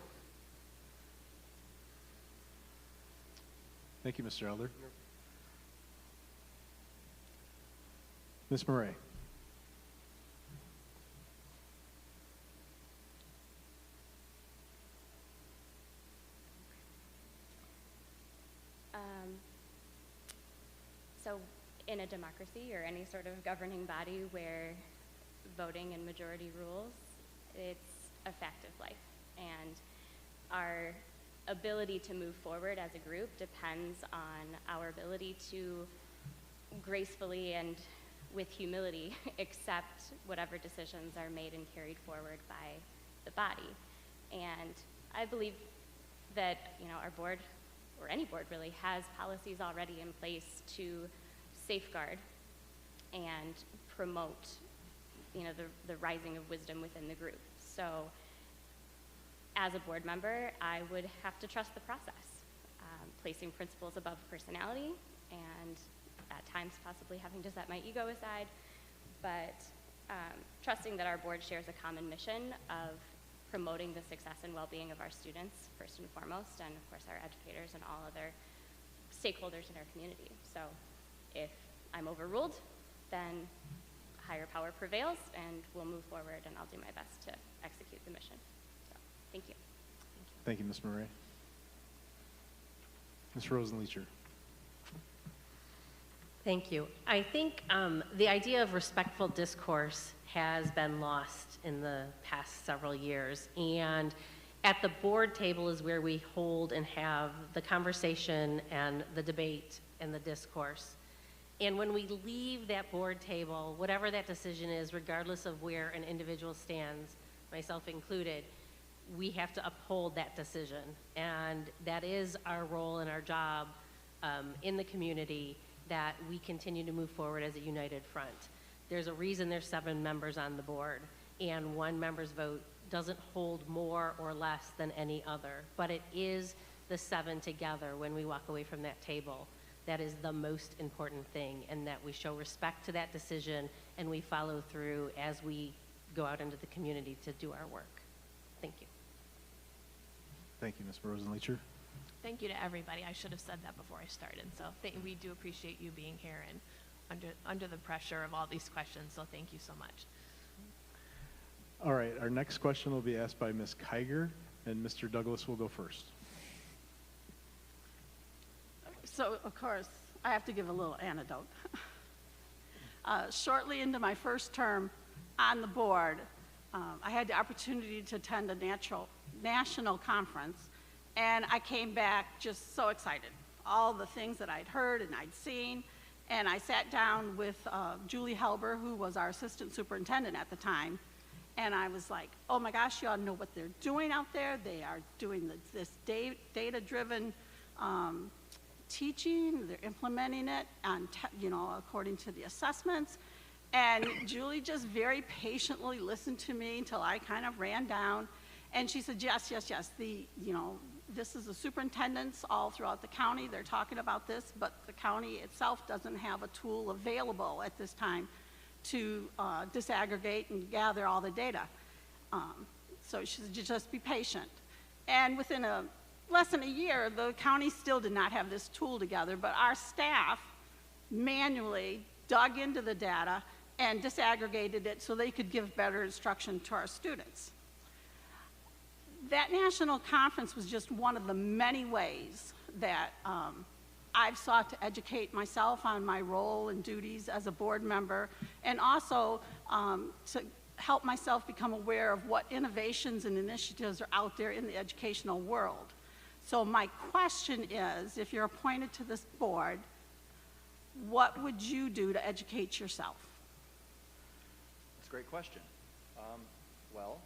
Thank you, Mr. Elder. Ms. Murray. So in a democracy or any sort of governing body where voting and majority rules, it's a fact of life. And our ability to move forward as a group depends on our ability to gracefully and with humility accept whatever decisions are made and carried forward by the body. And I believe that, our board, or any board really, has policies already in place to safeguard and promote, the rising of wisdom within the group. So as a board member, I would have to trust the process, placing principles above personality, and at times possibly having to set my ego aside, but trusting that our board shares a common mission of promoting the success and well-being of our students, first and foremost, and of course our educators and all other stakeholders in our community. So if I'm overruled, then higher power prevails, and we'll move forward, and I'll do my best to execute the mission. So, thank you. Thank you, Ms. Murray. Ms. Rosenleacher. Thank you. I think the idea of respectful discourse has been lost in the past several years. And at the board table is where we hold and have the conversation and the debate and the discourse. And when we leave that board table, whatever that decision is, regardless of where an individual stands, myself included, we have to uphold that decision. And that is our role and our job in the community, that we continue to move forward as a united front. There's a reason there's 7 members on the board, and one member's vote doesn't hold more or less than any other, but it is the 7 together when we walk away from that table. That is the most important thing, and that we show respect to that decision and we follow through as we go out into the community to do our work. Thank you. Thank you, Ms. Rosenleacher. Thank you to everybody. I should have said that before I started. So we do appreciate you being here and under the pressure of all these questions. So thank you so much. All right, our next question will be asked by Ms. Kiger, and Mr. Douglas will go first. So, of course, I have to give a little anecdote. Shortly into my first term on the board, I had the opportunity to attend a national conference, and I came back just so excited. All the things that I'd heard and I'd seen, and I sat down with Julie Helber, who was our assistant superintendent at the time, and I was like, oh my gosh, you all know what they're doing out there. They are doing this data-driven teaching. They're implementing it on, according to the assessments. And Julie just very patiently listened to me until I kind of ran down. And she said, yes, yes, yes, this is the superintendents all throughout the county, they're talking about this, but the county itself doesn't have a tool available at this time to disaggregate and gather all the data. So she said, just be patient. And within less than a year, the county still did not have this tool together, but our staff manually dug into the data and disaggregated it so they could give better instruction to our students. That national conference was just one of the many ways that I've sought to educate myself on my role and duties as a board member, and also to help myself become aware of what innovations and initiatives are out there in the educational world. So my question is, if you're appointed to this board, what would you do to educate yourself? That's a great question. Well,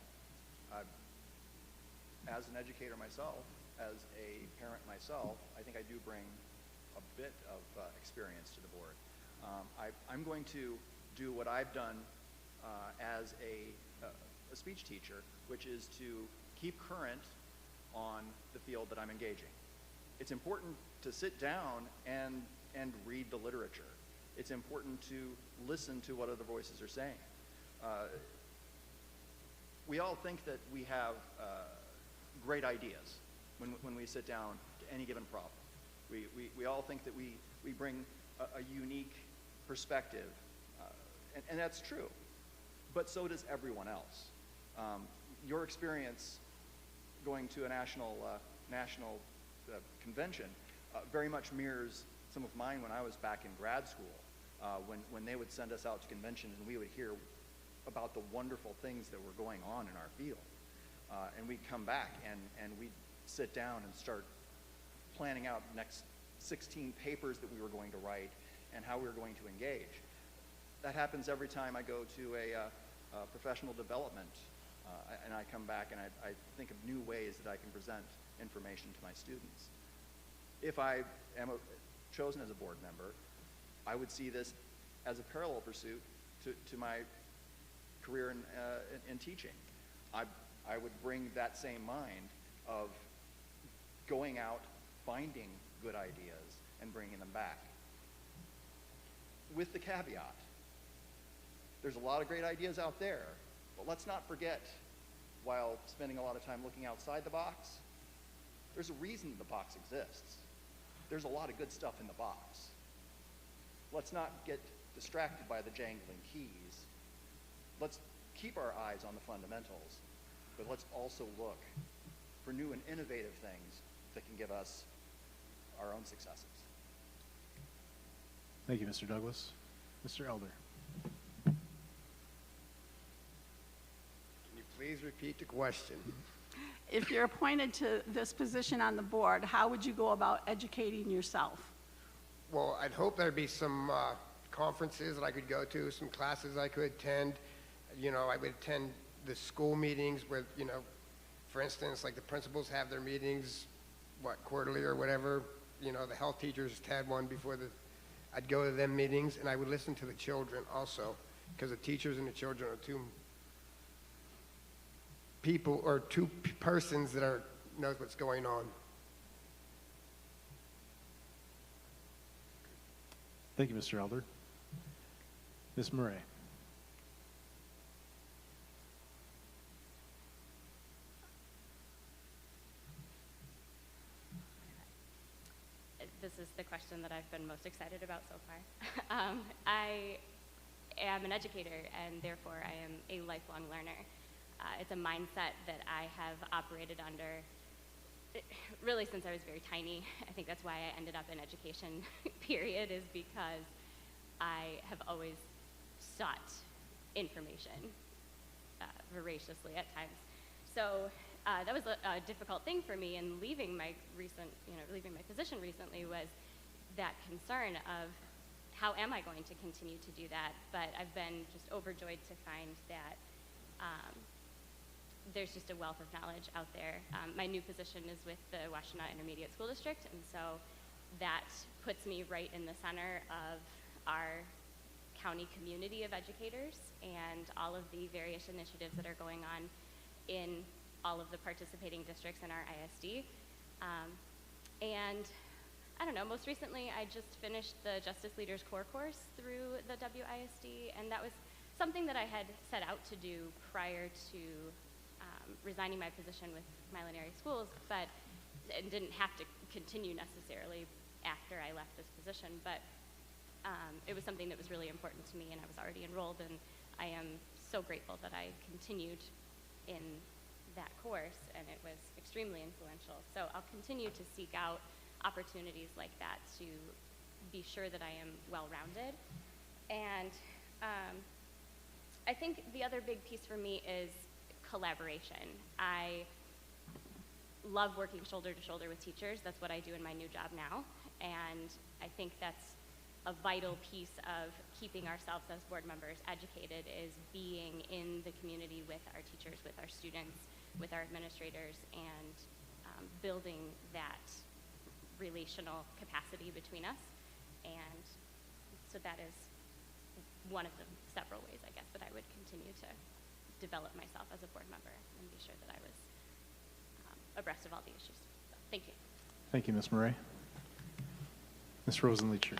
as an educator myself, as a parent myself, I think I do bring a bit of experience to the board. I'm going to do what I've done as a speech teacher, which is to keep current on the field that I'm engaging. It's important to sit down and read the literature. It's important to listen to what other voices are saying. We all think that we have great ideas when we sit down to any given problem. We all think that we bring a unique perspective, and that's true, but so does everyone else. Your experience going to a national convention very much mirrors some of mine when I was back in grad school, when they would send us out to conventions and we would hear about the wonderful things that were going on in our field. And we'd come back and we'd sit down and start planning out the next 16 papers that we were going to write and how we were going to engage. That happens every time I go to a professional development and I come back and I think of new ways that I can present information to my students. If I am chosen as a board member, I would see this as a parallel pursuit to my career in teaching. I would bring that same mind of going out, finding good ideas, and bringing them back. With the caveat, there's a lot of great ideas out there, but let's not forget, while spending a lot of time looking outside the box, there's a reason the box exists. There's a lot of good stuff in the box. Let's not get distracted by the jangling keys. Let's keep our eyes on the fundamentals, but let's also look for new and innovative things that can give us our own successes. Thank you, Mr. Douglas. Mr. Elder. Can you please repeat the question? If you're appointed to this position on the board, how would you go about educating yourself? Well, I'd hope there'd be some conferences that I could go to, some classes I could attend. I would attend the school meetings where, for instance, like the principals have their meetings, quarterly or whatever. The health teachers had one before I'd go to them meetings, and I would listen to the children also, because the teachers and the children are two people or two persons that knows what's going on. Thank you, Mr. Elder. Ms. Murray. This is the question that I've been most excited about so far. I am an educator, and therefore I am a lifelong learner. It's a mindset that I have operated under really since I was very tiny. I think that's why I ended up in education, period, is because I have always sought information voraciously at times. So that was a difficult thing for me, and leaving my position recently was that concern of how am I going to continue to do that? But I've been just overjoyed to find that there's just a wealth of knowledge out there. My new position is with the Washtenaw Intermediate School District, and so that puts me right in the center of our county community of educators and all of the various initiatives that are going on in all of the participating districts in our ISD. And I don't know, most recently I just finished the Justice Leaders Core course through the WISD, and that was something that I had set out to do prior to resigning my position with Milan Area Schools, but and didn't have to continue necessarily after I left this position, but it was something that was really important to me, and I was already enrolled, and I am so grateful that I continued in that course, and it was extremely influential. So I'll continue to seek out opportunities like that to be sure that I am well-rounded. And I think the other big piece for me is collaboration. I love working shoulder to shoulder with teachers. That's what I do in my new job now. And I think that's a vital piece of keeping ourselves as board members educated, is being in the community with our teachers, with our students, with our administrators, and building that relational capacity between us. And so that is one of the several ways, I guess, that I would continue to develop myself as a board member and be sure that I was abreast of all the issues. So, thank you. Thank you, Ms. Murray. Ms. Rosenleacher.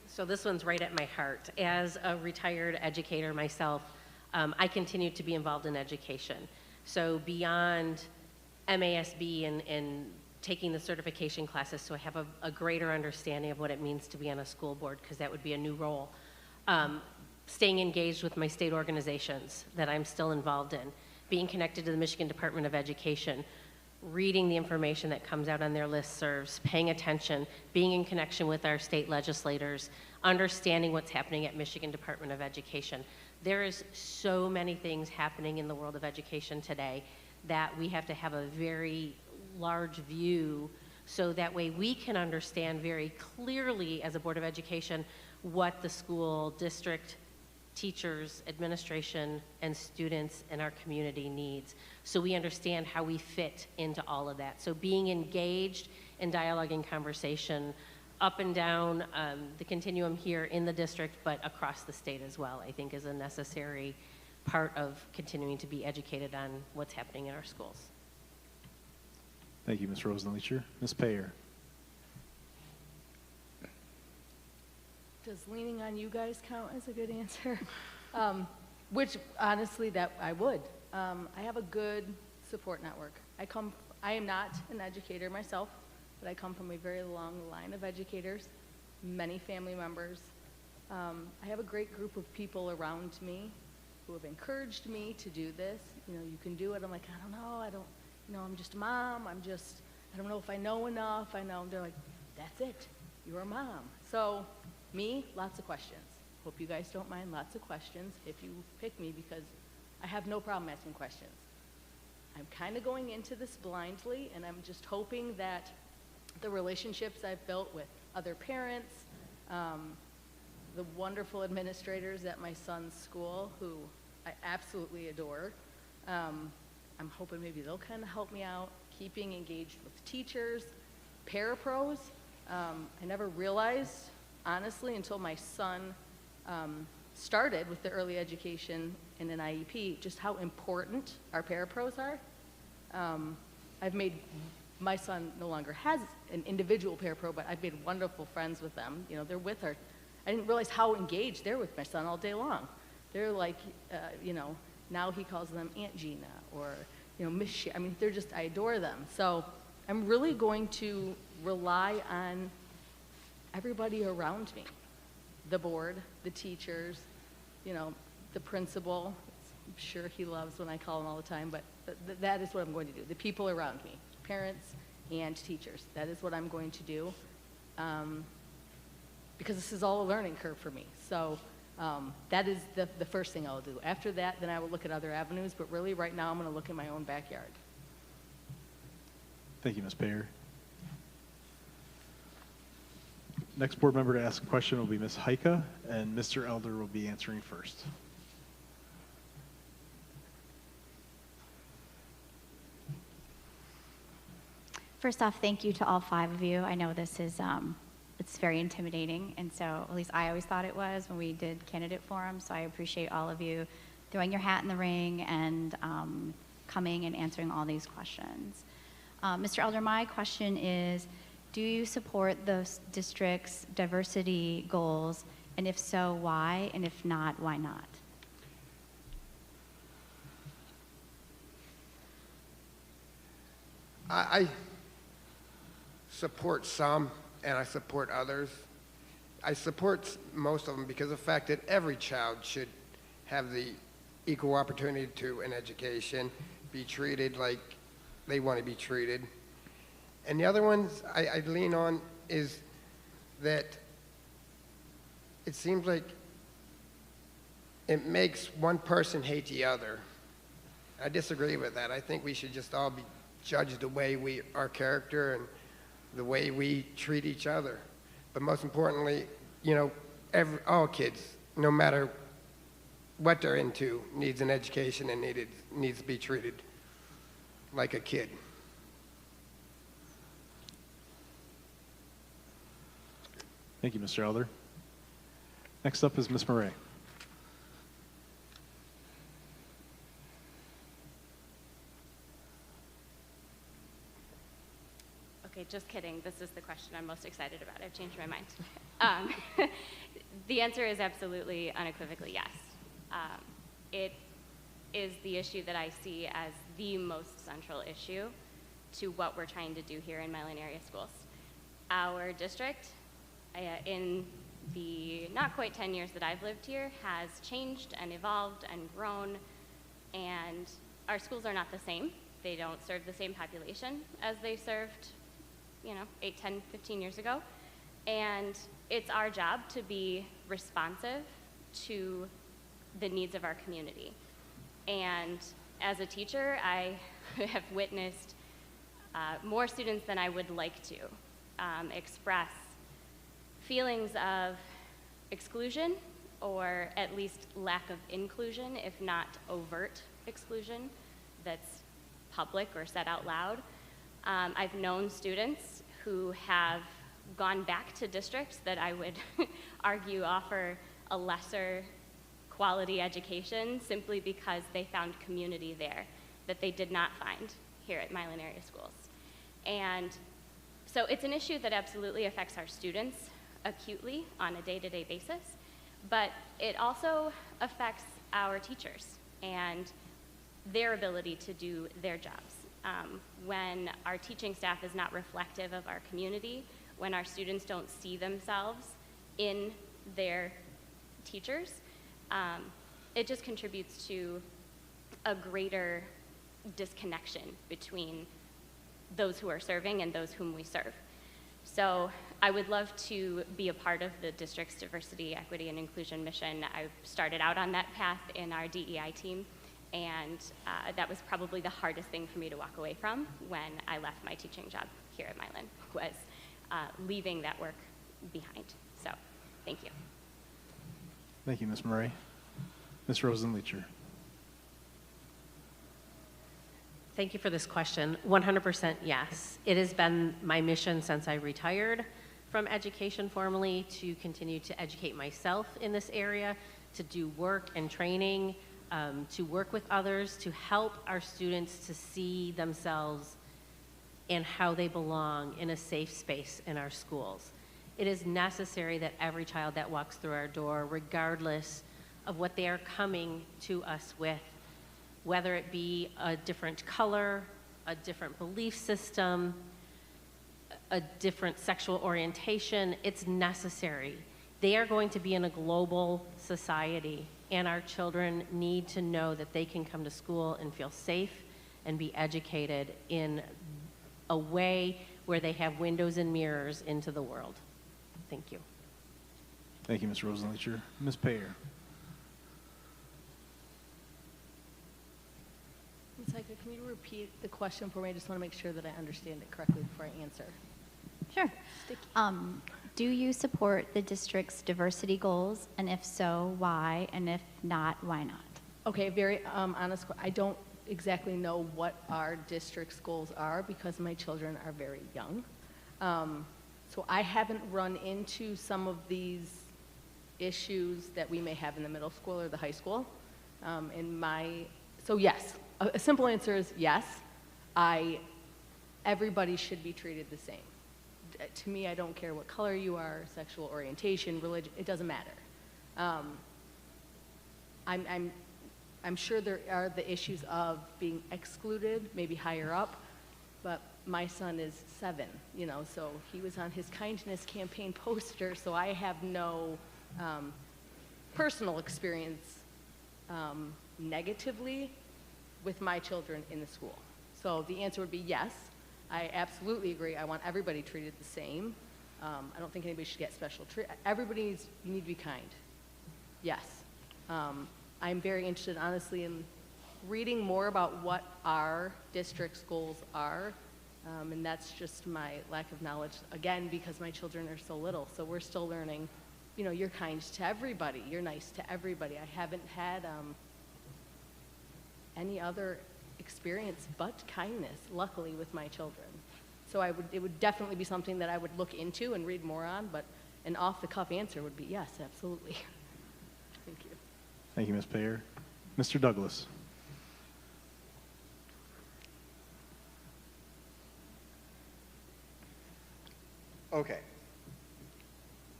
So this one's right at my heart. As a retired educator myself, I continue to be involved in education. So beyond MASB and taking the certification classes, so I have a greater understanding of what it means to be on a school board, because that would be a new role. Staying engaged with my state organizations that I'm still involved in, being connected to the Michigan Department of Education, reading the information that comes out on their listservs, paying attention, being in connection with our state legislators, understanding what's happening at Michigan Department of Education. There is so many things happening in the world of education today that we have to have a very large view, so that way we can understand very clearly as a Board of Education what the school district, teachers, administration, and students in our community needs, so we understand how we fit into all of that. So being engaged in dialogue and conversation up and down the continuum here in the district, but across the state as well, I think is a necessary part of continuing to be educated on what's happening in our schools. Thank you, Ms. Rosenleacher. Ms. Payer. Does leaning on you guys count as a good answer? Which, honestly, that I would. I have a good support network. I am not an educator myself, but I come from a very long line of educators, many family members. I have a great group of people around me who have encouraged me to do this. You know, you can do it. I'm like, I don't know, I'm just a mom. I don't know if I know enough. They're like, that's it. You're a mom. So me, lots of questions. Hope you guys don't mind lots of questions if you pick me, because I have no problem asking questions. I'm kind of going into this blindly, and I'm just hoping that the relationships I've built with other parents, the wonderful administrators at my son's school, who I absolutely adore, I'm hoping maybe they'll kind of help me out, keeping engaged with teachers, parapros. I never realized, honestly, until my son started with the early education in an IEP, just how important our parapros are. My son no longer has an individual parapro, but I've made wonderful friends with them. You know, they're with her. I didn't realize how engaged they're with my son all day long. They're like, now he calls them Aunt Gina or, Miss Sher. I mean, I adore them. So I'm really going to rely on everybody around me, the board, the teachers, the principal. I'm sure he loves when I call him all the time, but that is what I'm going to do. The people around me, parents and teachers. That is what I'm going to do, because this is all a learning curve for me. So that is the first thing I'll do. After that, then I will look at other avenues, but really right now I'm going to look in my own backyard. Thank you, Ms. Payer. Next board member to ask a question will be Ms. Heike, and Mr. Elder will be answering first. First off, thank you to all 5 of you. I know this is, it's very intimidating, and so at least I always thought it was when we did candidate forums, so I appreciate all of you throwing your hat in the ring and coming and answering all these questions. Mr. Elder, my question is, do you support the district's diversity goals? And if so, why? And if not, why not? I support some and I support others. I support most of them because of the fact that every child should have the equal opportunity to an education, be treated like they want to be treated. And the other ones I lean on is that it seems like it makes one person hate the other. I disagree with that. I think we should just all be judged the way our character and the way we treat each other. But most importantly, you know, all kids, no matter what they're into, needs an education and needs to be treated like a kid. Thank you, Mr. Elder. Next up is Ms. Murray. Okay, just kidding. This is the question I'm most excited about. I've changed my mind. The answer is absolutely, unequivocally yes. It is the issue that I see as the most central issue to what we're trying to do here in Milan area schools. Our district, in the not quite 10 years that I've lived here, has changed and evolved and grown, and our schools are not the same. They don't serve the same population as they served 8, 10, 15 years ago. And it's our job to be responsive to the needs of our community. And as a teacher, I have witnessed more students than I would like to express feelings of exclusion, or at least lack of inclusion, if not overt exclusion, that's public or said out loud. I've known students who have gone back to districts that I would argue offer a lesser quality education simply because they found community there that they did not find here at Milan area schools. And so it's an issue that absolutely affects our students acutely on a day-to-day basis, but it also affects our teachers and their ability to do their jobs. When our teaching staff is not reflective of our community, when our students don't see themselves in their teachers, it just contributes to a greater disconnection between those who are serving and those whom we serve. So I would love to be a part of the district's diversity, equity, and inclusion mission. I started out on that path in our DEI team, and that was probably the hardest thing for me to walk away from when I left my teaching job here at Milan, was leaving that work behind. So, thank you. Thank you, Ms. Murray. Ms. Rosenleacher. Thank you for this question. 100% yes. It has been my mission since I retired from education formally to continue to educate myself in this area, to do work and training, to work with others, to help our students to see themselves and how they belong in a safe space in our schools. It is necessary that every child that walks through our door, regardless of what they are coming to us with, whether it be a different color, a different belief system, a different sexual orientation, it's necessary. They are going to be in a global society, and our children need to know that they can come to school and feel safe and be educated in a way where they have windows and mirrors into the world. Thank you. Thank you, Ms. Rosenleacher. Ms. Payer. Ms. Hiker, can you repeat the question for me? I just want to make sure that I understand it correctly before I answer. Sure. Do you support the district's diversity goals? And if so, why? And if not, why not? Okay, very honest. I don't exactly know what our district's goals are because my children are very young. So I haven't run into some of these issues that we may have in the middle school or the high school. So yes, a simple answer is yes. Everybody should be treated the same. To me, I don't care what color you are, sexual orientation, religion, it doesn't matter. I'm sure there are the issues of being excluded, maybe higher up, but my son is 7, so he was on his kindness campaign poster, so I have no personal experience negatively with my children in the school. So the answer would be yes. I absolutely agree. I want everybody treated the same. I don't think anybody should get special treatment. You need to be kind. Yes. I'm very interested, honestly, in reading more about what our district's goals are. And that's just my lack of knowledge, again, because my children are so little. So we're still learning, you're kind to everybody. You're nice to everybody. I haven't had any other experience but kindness, luckily, with my children. So it would definitely be something that I would look into and read more on, but an off-the-cuff answer would be yes, absolutely. Thank you. Thank you, Ms. Payer. Mr. Douglas. Okay.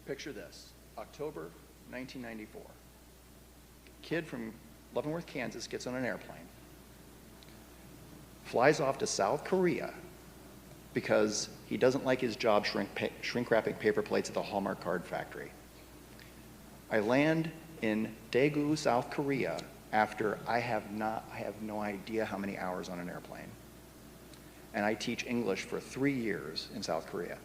Picture this, October 1994. Kid from Leavenworth, Kansas gets on an airplane, flies off to South Korea because he doesn't like his job shrink wrapping paper plates at the Hallmark card factory. I land in Daegu, South Korea after I have no idea how many hours on an airplane. And I teach English for 3 years in South Korea.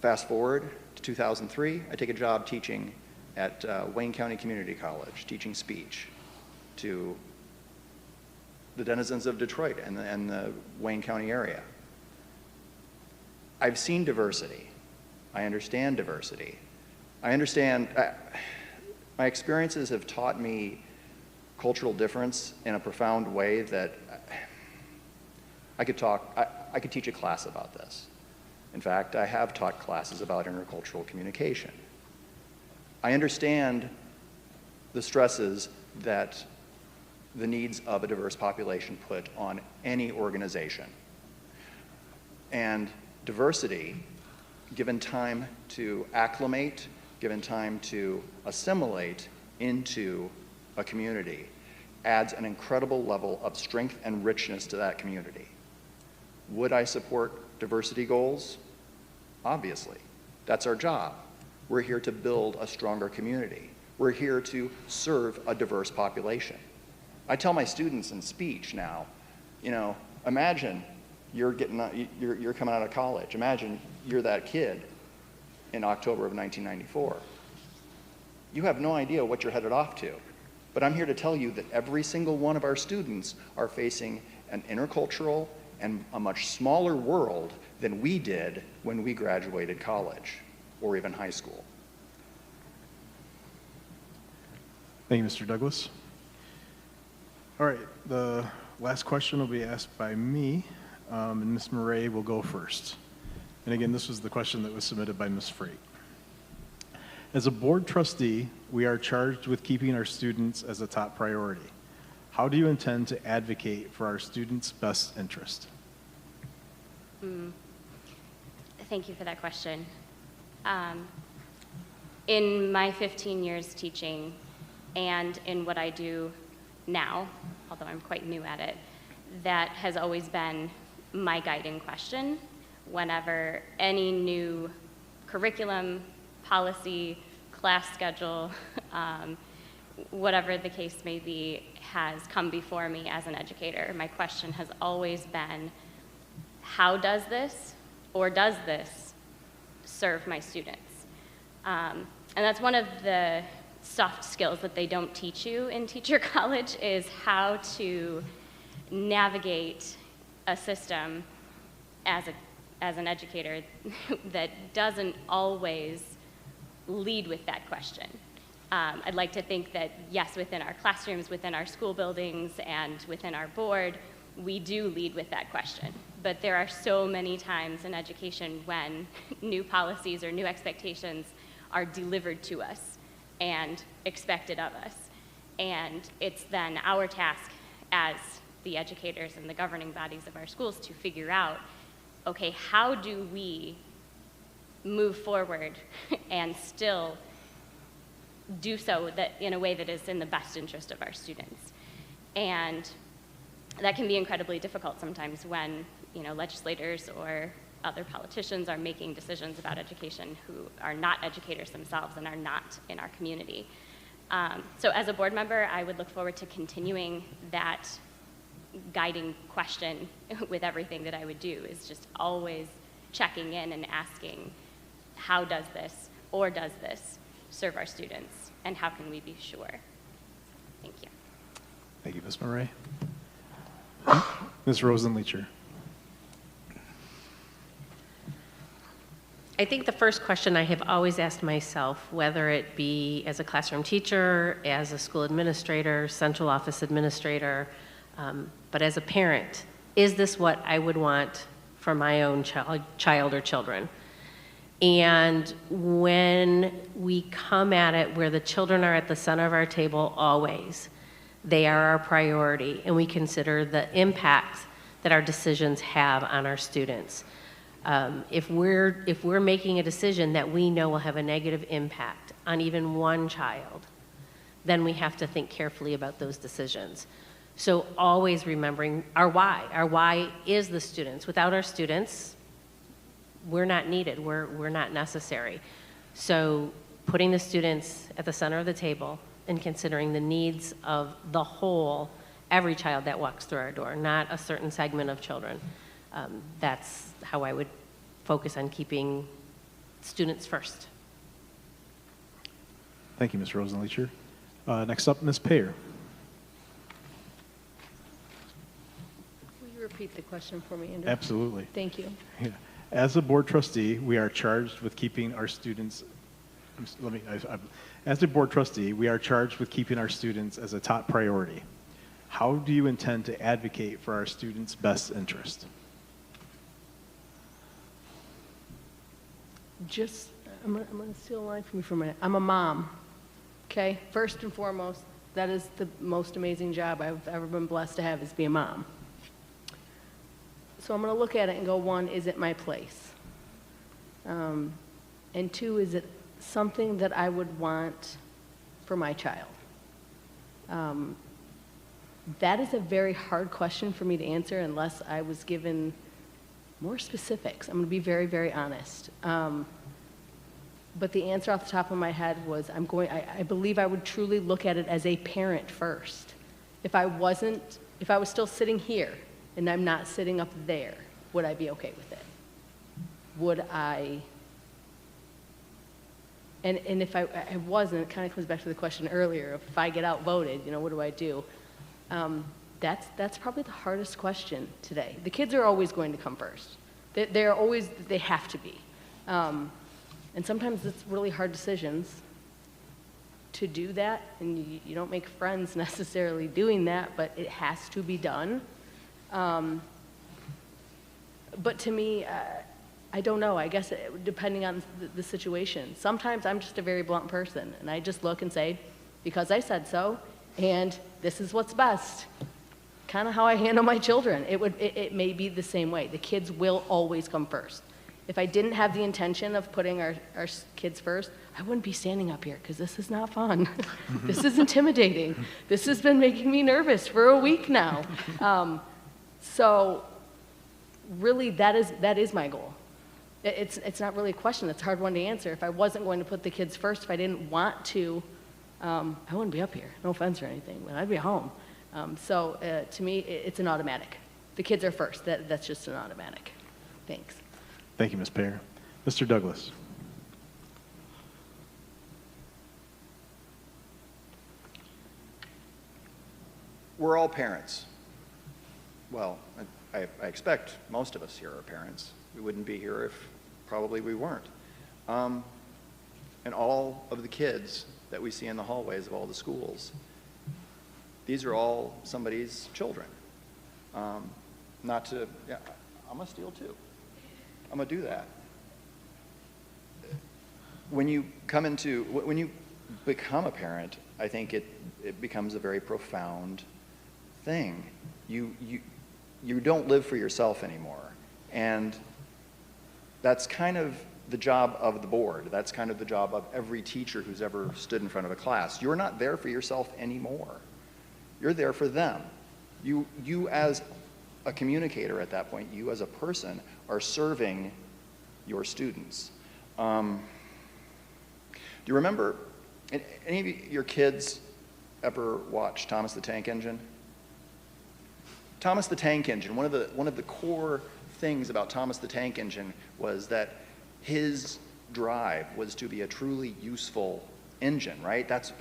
Fast forward to 2003, I take a job teaching at Wayne County Community College, teaching speech to the denizens of Detroit and the Wayne County area. I've seen diversity. I understand diversity. I understand, my experiences have taught me cultural difference in a profound way that I could teach a class about this. In fact, I have taught classes about intercultural communication. I understand the stresses that the needs of a diverse population put on any organization. And diversity, given time to acclimate, given time to assimilate into a community, adds an incredible level of strength and richness to that community. Would I support diversity goals? Obviously. That's our job. We're here to build a stronger community. We're here to serve a diverse population. I tell my students in speech now, imagine you're coming out of college. Imagine you're that kid in October of 1994. You have no idea what you're headed off to. But I'm here to tell you that every single one of our students are facing an intercultural and a much smaller world than we did when we graduated college or even high school. Thank you, Mr. Douglas. All right, the last question will be asked by me, and Ms. Murray will go first. And again, this was the question that was submitted by Ms. Freight. As a board trustee, we are charged with keeping our students as a top priority. How do you intend to advocate for our students' best interest? Thank you for that question. In my 15 years teaching and in what I do now, although I'm quite new at it, that has always been my guiding question whenever any new curriculum, policy, class schedule, whatever the case may be, has come before me as an educator. My question has always been, how does this or does this serve my students? And that's one of the soft skills that they don't teach you in teacher college, is how to navigate a system as an educator that doesn't always lead with that question. I'd like to think that, yes, within our classrooms, within our school buildings, and within our board, we do lead with that question. But there are so many times in education when new policies or new expectations are delivered to us and expected of us. And it's then our task as the educators and the governing bodies of our schools to figure out, okay, how do we move forward and still do so that in a way that is in the best interest of our students. And that can be incredibly difficult sometimes when, you know, legislators or other politicians are making decisions about education who are not educators themselves and are not in our community. So as a board member, I would look forward to continuing that guiding question with everything that I would do, is just always checking in and asking, how does this or does this serve our students, and how can we be sure? Thank you. Thank you, Ms. Murray. Ms. Rosenleacher. I think the first question I have always asked myself, whether it be as a classroom teacher, as a school administrator, central office administrator, but as a parent, is this what I would want for my own child or children? And when we come at it where the children are at the center of our table always, they are our priority, and we consider the impacts that our decisions have on our students. If we're making a decision that we know will have a negative impact on even one child, then we have to think carefully about those decisions. So always remembering our why. Our why is the students. Without our students, we're not needed, we're not necessary. So putting the students at the center of the table and considering the needs of the whole, every child that walks through our door, not a certain segment of children. That's how I would focus on keeping students first. Thank you, Ms. Rosenleacher. Next up, Ms. Payer. Will you repeat the question for me, Andrew? Absolutely. Thank you. Yeah. As a board trustee, we are charged with keeping our students, as a board trustee, we are charged with keeping our students as a top priority. How do you intend to advocate for our students' best interest? I'm going to steal a line from you for a minute. I'm a mom, okay? First and foremost, that is the most amazing job I've ever been blessed to have, is be a mom. So I'm going to look at it and go, one, is it my place? And two, is it something that I would want for my child? That is a very hard question for me to answer unless I was given more specifics. I'm going to be very, very honest. But the answer off the top of my head was, I believe I would truly look at it as a parent first. If I was still sitting here and I'm not sitting up there, would I be okay with it? Would I, and if I wasn't, it kind of comes back to the question earlier, if I get outvoted, you know, what do I do? That's probably the hardest question today. The kids are always going to come first. They have to be. And sometimes it's really hard decisions to do that, and you don't make friends necessarily doing that, but it has to be done. But to me, I don't know, I guess depending on the situation. Sometimes I'm just a very blunt person, and I just look and say, because I said so, and this is what's best. Kind of how I handle my children. It may be the same way. The kids will always come first. If I didn't have the intention of putting our kids first, I wouldn't be standing up here, because this is not fun. This is intimidating. This has been making me nervous for a week now. So really, that is my goal. It's not really a question. It's a hard one to answer. If I wasn't going to put the kids first, if I didn't want to, I wouldn't be up here. No offense or anything, but I'd be home. So to me, it's an automatic. The kids are first. That's just an automatic. Thanks. Thank you, Ms. Payer. Mr. Douglas. We're all parents. Well, I expect most of us here are parents. We wouldn't be here if probably we weren't. And all of the kids that we see in the hallways of all the schools, these are all somebody's children. Not to, yeah, I'm gonna steal too. I'm gonna do that. When you become a parent, I think it becomes a very profound thing. You don't live for yourself anymore. And that's kind of the job of the board. That's kind of the job of every teacher who's ever stood in front of a class. You're not there for yourself anymore. You're there for them. You as a communicator at that point, you as a person are serving your students. Do you remember, any of your kids ever watch Thomas the Tank Engine? Thomas the Tank Engine, one of the core things about Thomas the Tank Engine was that his drive was to be a truly useful engine, right? That's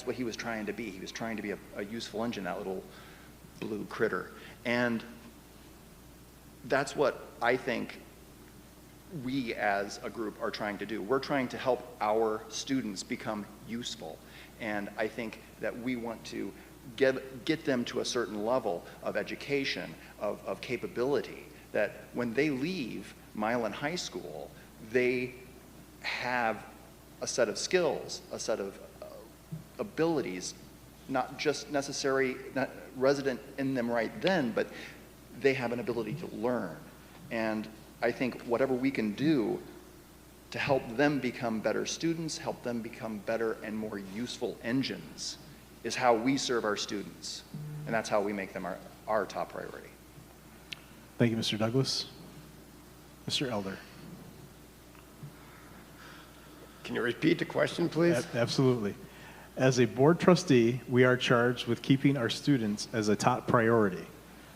what he was trying to be. He was trying to be a useful engine, that little blue critter. And that's what I think we as a group are trying to do. We're trying to help our students become useful. And I think that we want to get them to a certain level of education, of capability, that when they leave Milan High School, they have a set of skills, a set of abilities, not just necessary, not resident in them right then, but they have an ability to learn. And I think whatever we can do to help them become better students, help them become better and more useful engines, is how we serve our students. And that's how we make them our top priority. Thank you, Mr. Douglas. Mr. Elder. Can you repeat the question, please? Absolutely. As a board trustee, we are charged with keeping our students as a top priority.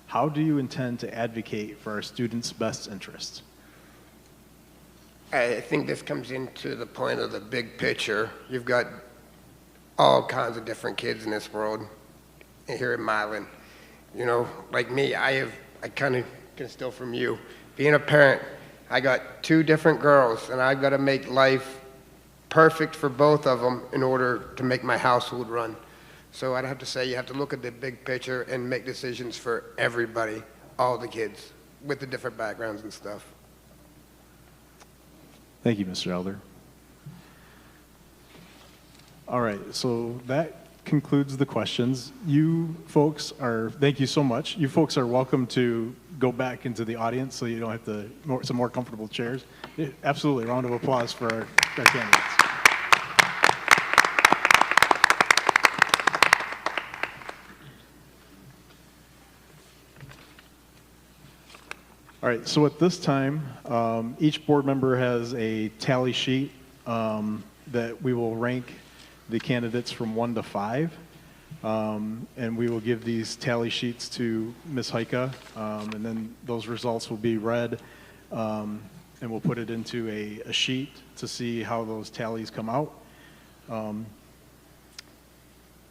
How do you intend to advocate for our students' best interests? I think this comes into the point of the big picture. You've got all kinds of different kids in this world here in Milan. You know, like me, I kind of can steal from you. Being a parent, I got 2 different girls, and I've got to make life perfect for both of them in order to make my household run. So I'd have to say you have to look at the big picture and make decisions for everybody, all the kids, with the different backgrounds and stuff. Thank you, Mr. Elder. All right, so that concludes the questions. Thank you so much. You folks are welcome to go back into the audience so you don't have to, some more comfortable chairs. Absolutely, round of applause for our candidates. All right, so at this time, each board member has a tally sheet that we will rank the candidates from 1 to 5. And we will give these tally sheets to Ms. Heike, and then those results will be read, and we'll put it into a sheet to see how those tallies come out.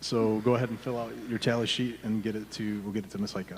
So go ahead and fill out your tally sheet and we'll get it to Ms. Heike.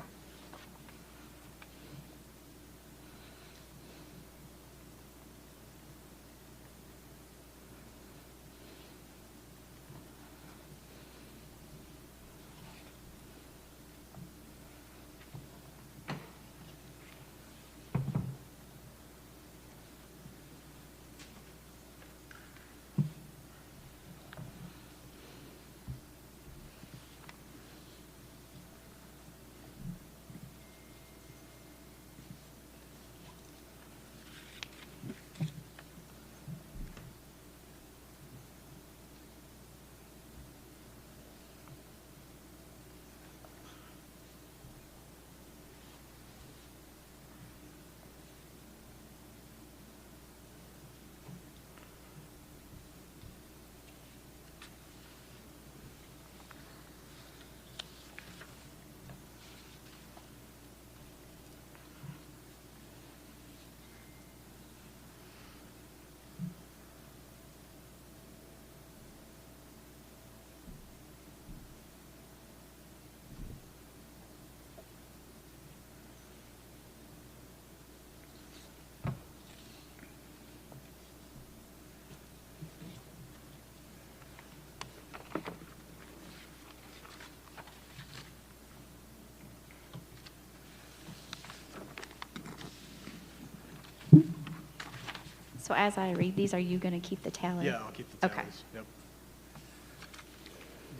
So as I read these, are you going to keep the tally? Yeah, I'll keep the tallies. Okay. Yep.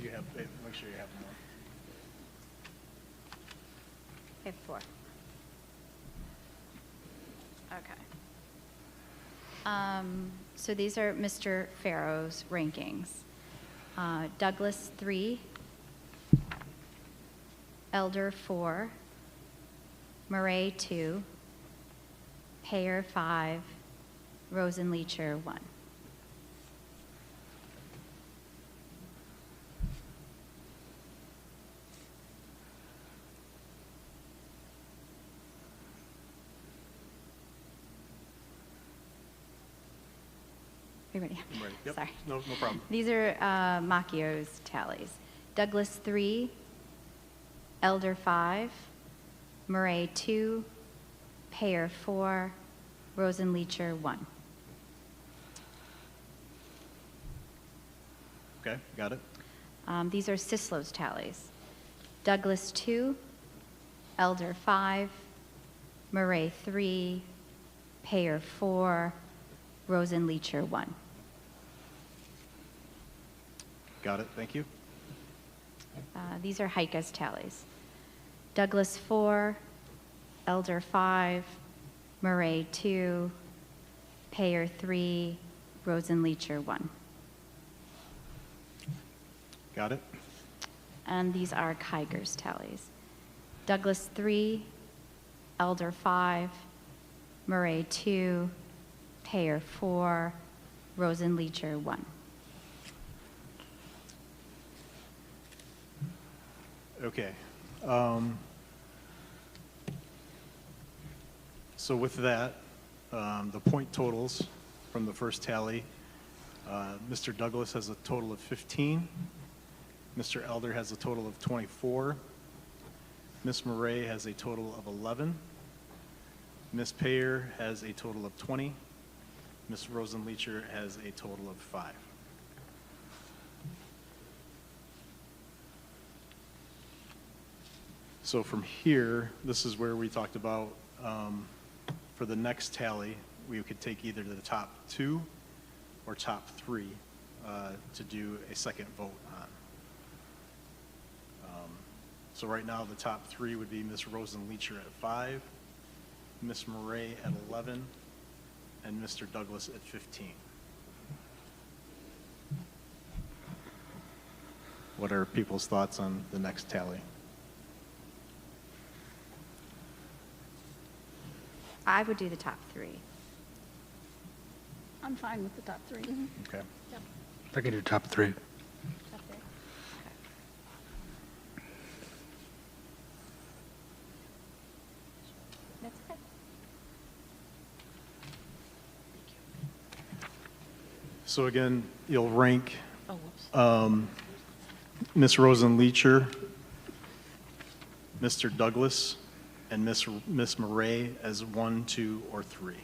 you have, make sure you have more. I have 4. Okay. So these are Mr. Farrow's rankings. Douglas 3, Elder 4, Murray 2, Payer 5, Rosenleacher 1. Are you ready? I'm ready. Yep. Sorry. No problem. These are Macchio's tallies. Douglas 3, Elder 5, Murray 2, Payer 4, Rosenleacher 1. Okay, got it. These are Sislow's tallies. Douglas 2, Elder 5, Murray 3, Payer 4, Rosenleacher 1. Got it, thank you. These are Heike's tallies. Douglas 4, Elder 5, Murray 2, Payer 3, Rosenleacher 1. Got it. And these are Kiger's tallies. Douglas 3, Elder 5, Murray 2, Payer 4, Rosenleacher 1. Okay. So with that, the point totals from the first tally, Mr. Douglas has a total of 15. Mr. Elder has a total of 24. Ms. Murray has a total of 11. Ms. Payer has a total of 20. Ms. Rosenleacher has a total of 5. So from here, this is where we talked about, for the next tally, we could take either the top 2 or top 3 to do a second vote on. So right now, the top 3 would be Ms. Rosenleacher at 5, Ms. Murray at 11, and Mr. Douglas at 15. What are people's thoughts on the next tally? I would do the top 3. I'm fine with the top 3. Okay. I can do top 3. Top 3? Okay. That's okay. So again, you'll rank Oh, whoops. Ms. Rosenleacher, Mr. Douglas, and Ms. Murray as 1, 2, or 3.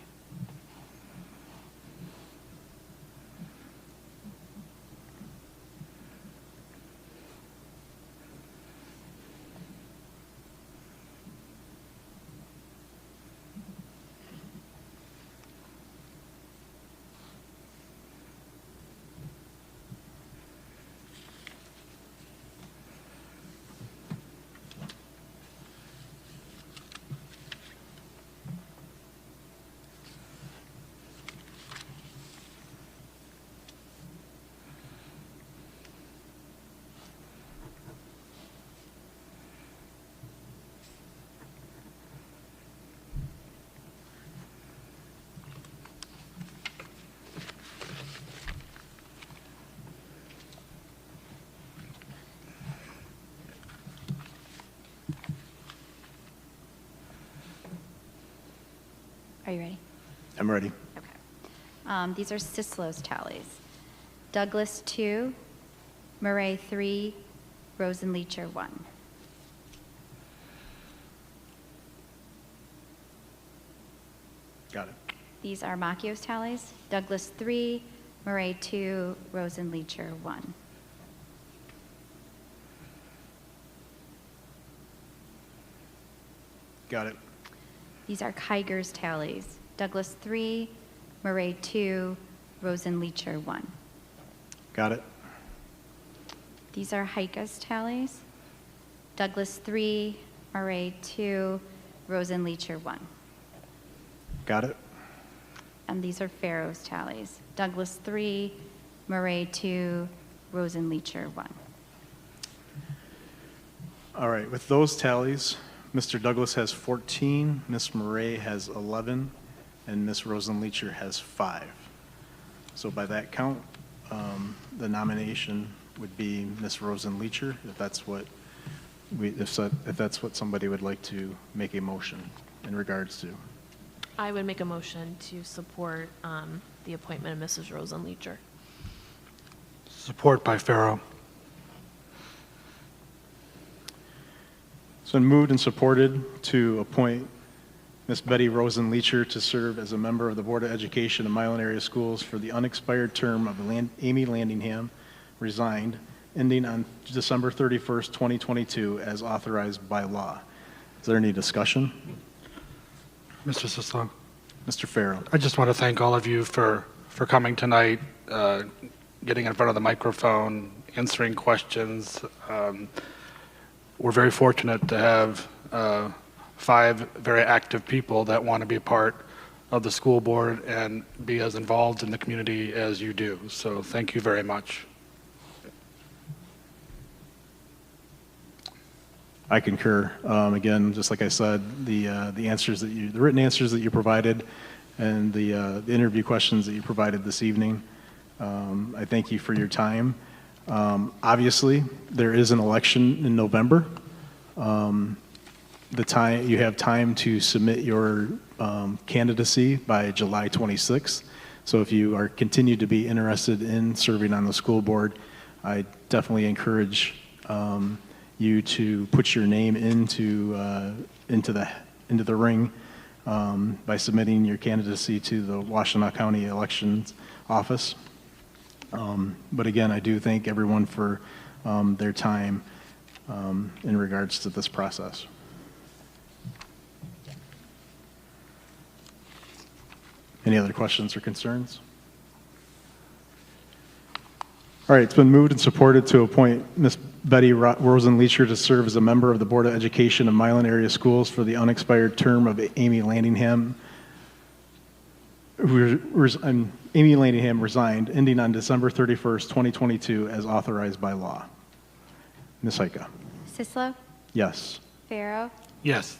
Are you ready? I'm ready. Okay. These are Sislow's tallies. Douglas 2, Murray 3, Rosenleacher 1. Got it. These are Macchio's tallies. Douglas 3, Murray 2, Rosenleacher 1. Got it. These are Kiger's tallies. Douglas 3, Murray 2, Rosenleacher 1. Got it. These are Heika's tallies. Douglas 3, Murray 2, Rosenleacher 1. Got it? And these are Pharaoh's tallies. Douglas 3, Murray 2, Rosenleacher 1. All right, with those tallies, Mr. Douglas has 14, Ms. Murray has 11, and Ms. Rosenleacher has 5. So by that count, the nomination would be Ms. Rosenleacher, if that's what if that's what somebody would like to make a motion in regards to. I would make a motion to support the appointment of Mrs. Rosenleacher. Support by Pharaoh. It's been moved and supported to appoint Ms. Betty Rosenleacher to serve as a member of the Board of Education of Milan Area Schools for the unexpired term of Amy Landingham, resigned, ending on December 31st, 2022, as authorized by law. Is there any discussion? Mr. Sislo. Mr. Farrow. I just want to thank all of you for coming tonight, getting in front of the microphone, answering questions. We're very fortunate to have 5 very active people that want to be part of the school board and be as involved in the community as you do. So thank you very much. I concur. Again, just like I said, the written answers that you provided and the interview questions that you provided this evening, I thank you for your time. Obviously, there is an election in November. You have time to submit your candidacy by July 26th. So if you are continue to be interested in serving on the school board, I definitely encourage you to put your name into the ring by submitting your candidacy to the Washtenaw County Elections Office. But again, I do thank everyone for their time in regards to this process. Any other questions or concerns? All right, it's been moved and supported to appoint Ms. Betty Rosenleacher to serve as a member of the Board of Education of Milan Area Schools for the unexpired term of Amy Landingham. Amy Landingham resigned, ending on December 31st, 2022, as authorized by law. Ms. Heika. Sislo? Yes. Pharaoh? Yes.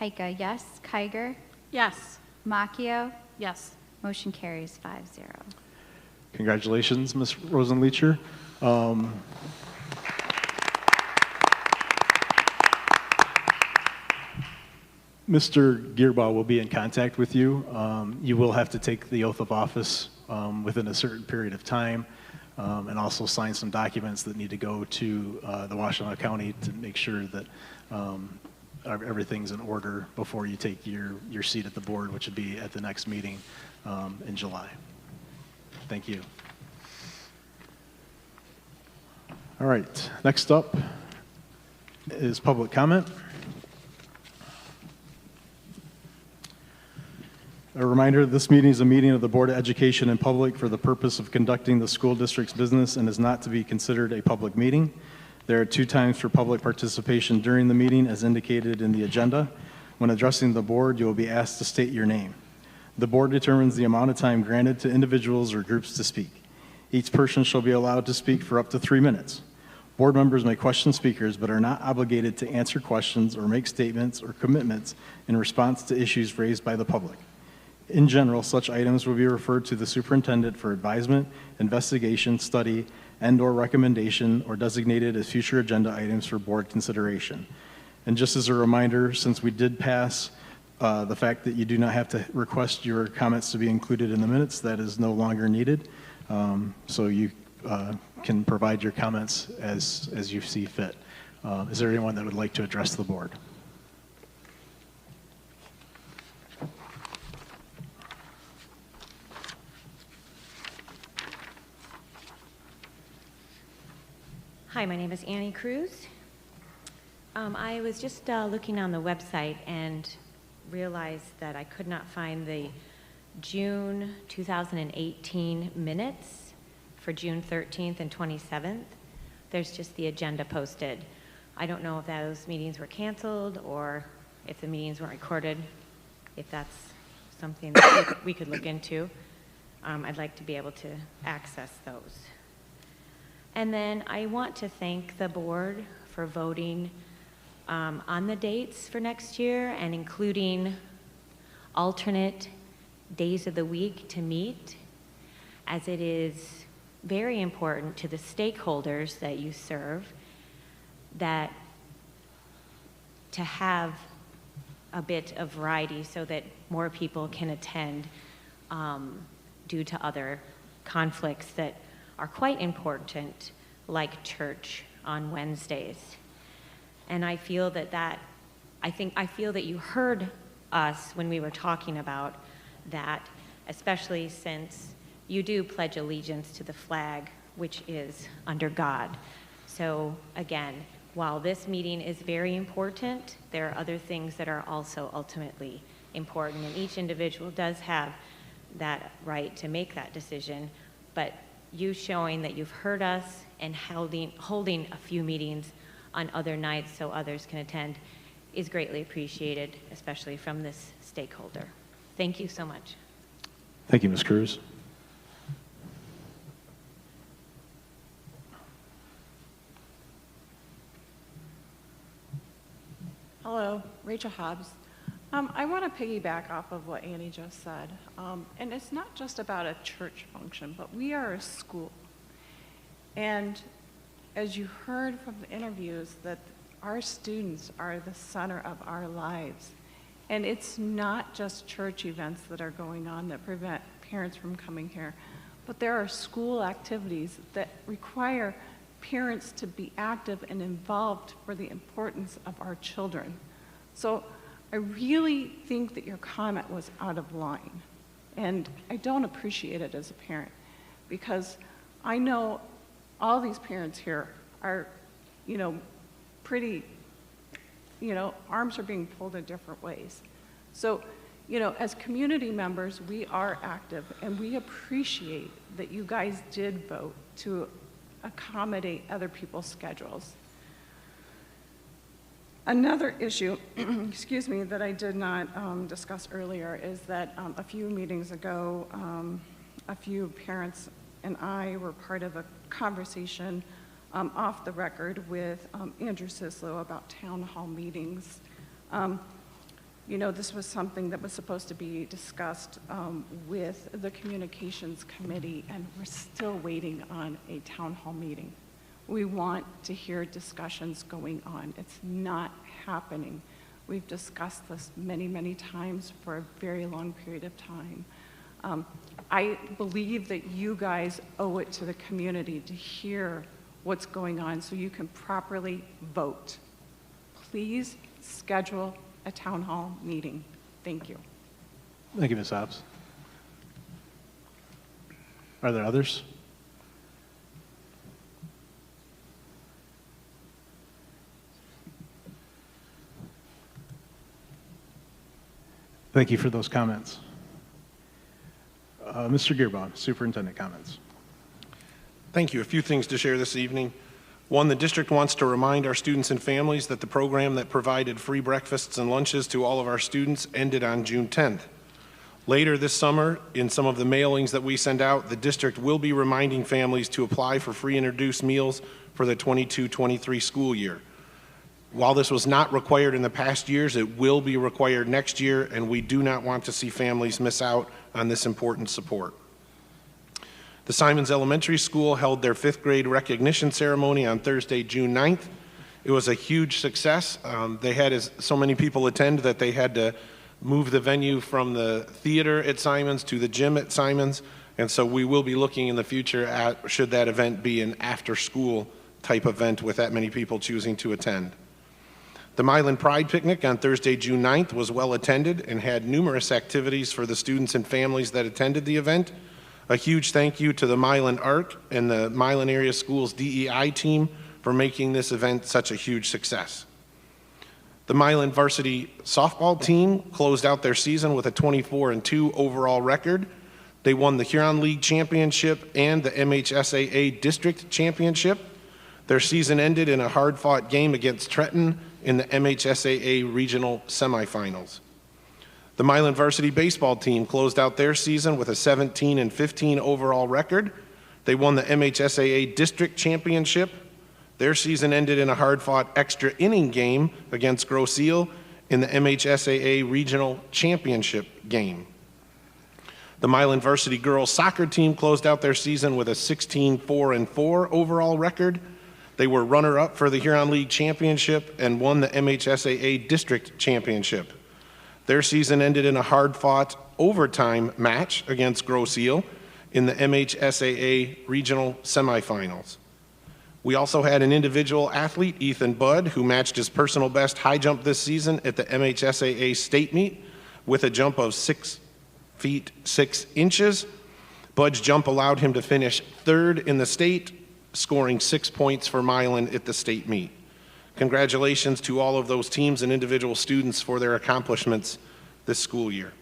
Heika, yes. Kiger? Yes. Macchio? Yes. Motion carries 5-0. Congratulations, Ms. Rosenleacher. Mr. Gearbaugh will be in contact with you. You will have to take the oath of office within a certain period of time, and also sign some documents that need to go to the Washtenaw County to make sure that everything's in order before you take your seat at the board, which would be at the next meeting in July. Thank you. All right, next up is public comment. A reminder, this meeting is a meeting of the Board of Education in public for the purpose of conducting the school district's business and is not to be considered a public meeting. There are 2 times for public participation during the meeting as indicated in the agenda. When addressing the board, you will be asked to state your name. The board determines the amount of time granted to individuals or groups to speak. Each person shall be allowed to speak for up to 3 minutes. Board members may question speakers but are not obligated to answer questions or make statements or commitments in response to issues raised by the public. In general, such items will be referred to the superintendent for advisement, investigation, study, and/or recommendation, or designated as future agenda items for board consideration. And just as a reminder, since we did pass the fact that you do not have to request your comments to be included in the minutes, that is no longer needed. So you can provide your comments as you see fit. Is there anyone that would like to address the board? Hi, my name is Annie Cruz. I was just looking on the website and realized that I could not find the June 2018 minutes for June 13th and 27th. there's just the agenda posted. I don't know if those meetings were canceled or if the meetings weren't recorded, if that's something that we could look into. I'd like to be able to access those. And then I want to thank the board for voting on the dates for next year and including alternate days of the week to meet, as it is very important to the stakeholders that you serve that to have a bit of variety so that more people can attend due to other conflicts that are quite important, like church on Wednesdays. And I feel that I feel that you heard us when we were talking about that, especially since you do pledge allegiance to the flag, which is under God. So again, while this meeting is very important, there are other things that are also ultimately important, and each individual does have that right to make that decision, but you showing that you've heard us and holding a few meetings on other nights so others can attend is greatly appreciated, especially from this stakeholder. Thank you so much. Thank you, Ms. Cruz. Hello, Rachel Hobbs. I want to piggyback off of what Annie just said. And it's not just about a church function, but we are a school. And as you heard from the interviews, that our students are the center of our lives. And it's not just church events that are going on that prevent parents from coming here, but there are school activities that require parents to be active and involved for the importance of our children. So I really think that your comment was out of line. And I don't appreciate it as a parent, because I know all these parents here are, pretty, arms are being pulled in different ways. So, as community members, we are active, and we appreciate that you guys did vote to accommodate other people's schedules. Another issue, excuse me, that I did not discuss earlier is that a few meetings ago, a few parents and I were part of a conversation off the record with Andrew Sislow about town hall meetings. This was something that was supposed to be discussed with the communications committee, and we're still waiting on a town hall meeting. We want to hear discussions going on. It's not happening. We've discussed this many, many times for a very long period of time. I believe that you guys owe it to the community to hear what's going on so you can properly vote. Please schedule a town hall meeting. Thank you. Thank you, Ms. Hobbs. Are there others? Thank you for those comments. Mr. Gearbaum, Superintendent comments. Thank you. A few things to share this evening. One, the district wants to remind our students and families that the program that provided free breakfasts and lunches to all of our students ended on June 10th. Later this summer, in some of the mailings that we send out, the district will be reminding families to apply for free and reduced meals for the 22-23 school year. While this was not required in the past years, it will be required next year, and we do not want to see families miss out on this important support. The Simons Elementary School held their 5th grade recognition ceremony on Thursday, June 9th. It was a huge success. They had so many people attend that they had to move the venue from the theater at Simons to the gym at Simons, and so we will be looking in the future at should that event be an after-school type event with that many people choosing to attend. The Milan Pride Picnic on Thursday, June 9th was well attended and had numerous activities for the students and families that attended the event. A huge thank you to the Milan ARC and the Milan Area Schools DEI team for making this event such a huge success. The Milan varsity softball team closed out their season with a 24-2 overall record. They won the Huron League Championship and the MHSAA District Championship. Their season ended in a hard-fought game against Trenton in the MHSAA regional semifinals. The Milan varsity baseball team closed out their season with a 17-15 overall record. They won the MHSAA district championship. Their season ended in a hard-fought extra inning game against Grosse Ile in the MHSAA regional championship game. The Milan varsity girls soccer team closed out their season with a 16-4-4 overall record. They were runner-up for the Huron League championship and won the MHSAA district championship. Their season ended in a hard-fought overtime match against Grosse Ile in the MHSAA regional semifinals. We also had an individual athlete, Ethan Budd, who matched his personal best high jump this season at the MHSAA state meet with a jump of 6 feet 6 inches. Budd's jump allowed him to finish third in the state, scoring 6 points for Milan at the state meet. Congratulations to all of those teams and individual students for their accomplishments this school year.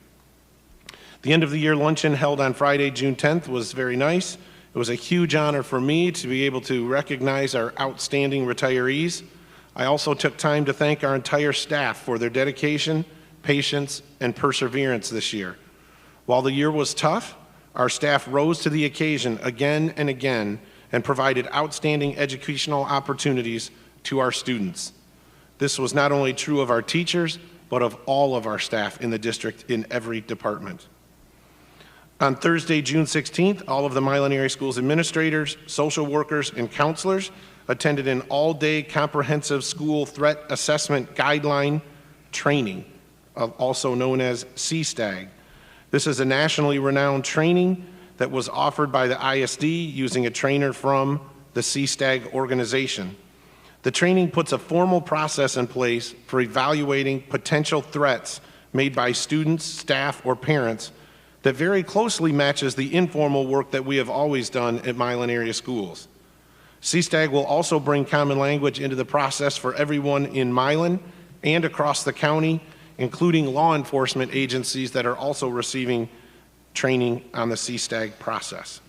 The end of the year luncheon held on Friday, June 10th was very nice. It was a huge honor for me to be able to recognize our outstanding retirees. I also took time to thank our entire staff for their dedication, patience, and perseverance this year. While the year was tough, our staff rose to the occasion again and again and provided outstanding educational opportunities to our students. This was not only true of our teachers, but of all of our staff in the district in every department. On Thursday, June 16th, all of the Milan Area Schools administrators, social workers, and counselors attended an all-day comprehensive school threat assessment guideline training, also known as CSTAG. This is a nationally renowned training that was offered by the ISD using a trainer from the CSTAG organization. The training puts a formal process in place for evaluating potential threats made by students, staff, or parents that very closely matches the informal work that we have always done at Milan Area Schools. CSTAG will also bring common language into the process for everyone in Milan and across the county, including law enforcement agencies that are also receiving training on the CSTAG process.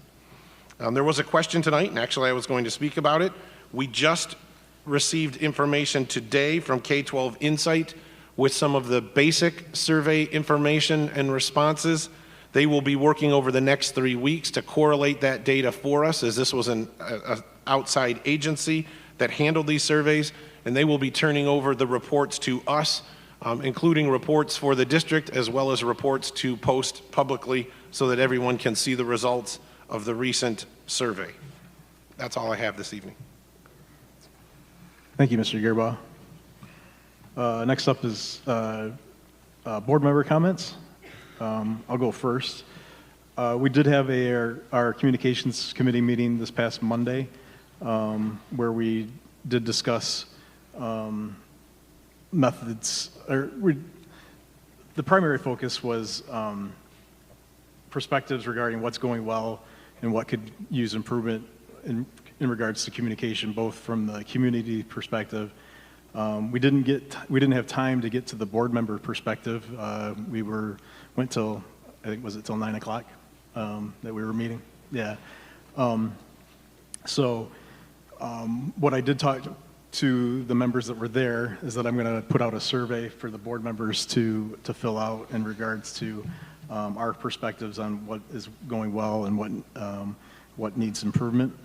There was a question tonight, and actually I was going to speak about it. We just received information today from K-12 Insight with some of the basic survey information and responses. They will be working over the next 3 weeks to correlate that data for us, as this was an outside agency that handled these surveys, and they will be turning over the reports to us, including reports for the district as well as reports to post publicly so that everyone can see the results of the recent survey. That's all I have this evening. Thank you, Mr. Gerbaugh. Next up is board member comments. I'll go first. We did have our communications committee meeting this past Monday where we did discuss methods. The primary focus was perspectives regarding what's going well and what could use improvement in regards to communication, both from the community perspective. We didn't have time to get to the board member perspective. We went till, I think, was it till 9 o'clock that we were meeting? Yeah. What I did talk to the members that were there is that I'm going to put out a survey for the board members to fill out in regards to our perspectives on what is going well and what needs improvement.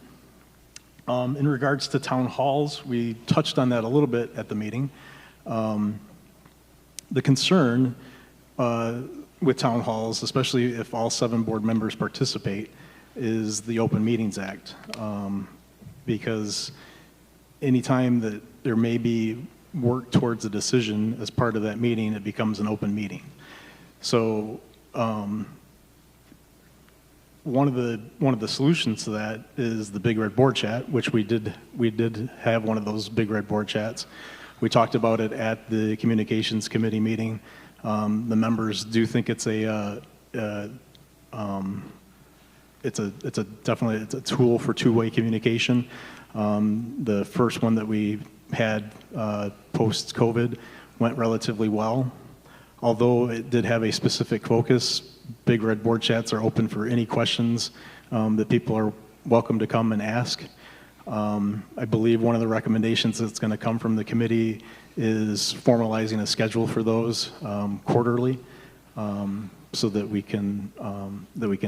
In regards to town halls, we touched on that a little bit at the meeting. The concern with town halls, especially if all 7 board members participate, is the Open Meetings Act. Because anytime that there may be work towards a decision as part of that meeting, it becomes an open meeting. So one of the solutions to that is the Big Red Board Chat, which we did have one of those Big Red Board Chats. We talked about it at the Communications Committee meeting. The members do think it's definitely a tool for two-way communication. The first one that we had post-COVID went relatively well. Although it did have a specific focus, Big Red Board Chats are open for any questions that people are welcome to come and ask. I believe one of the recommendations that's going to come from the committee is formalizing a schedule for those quarterly, so that we can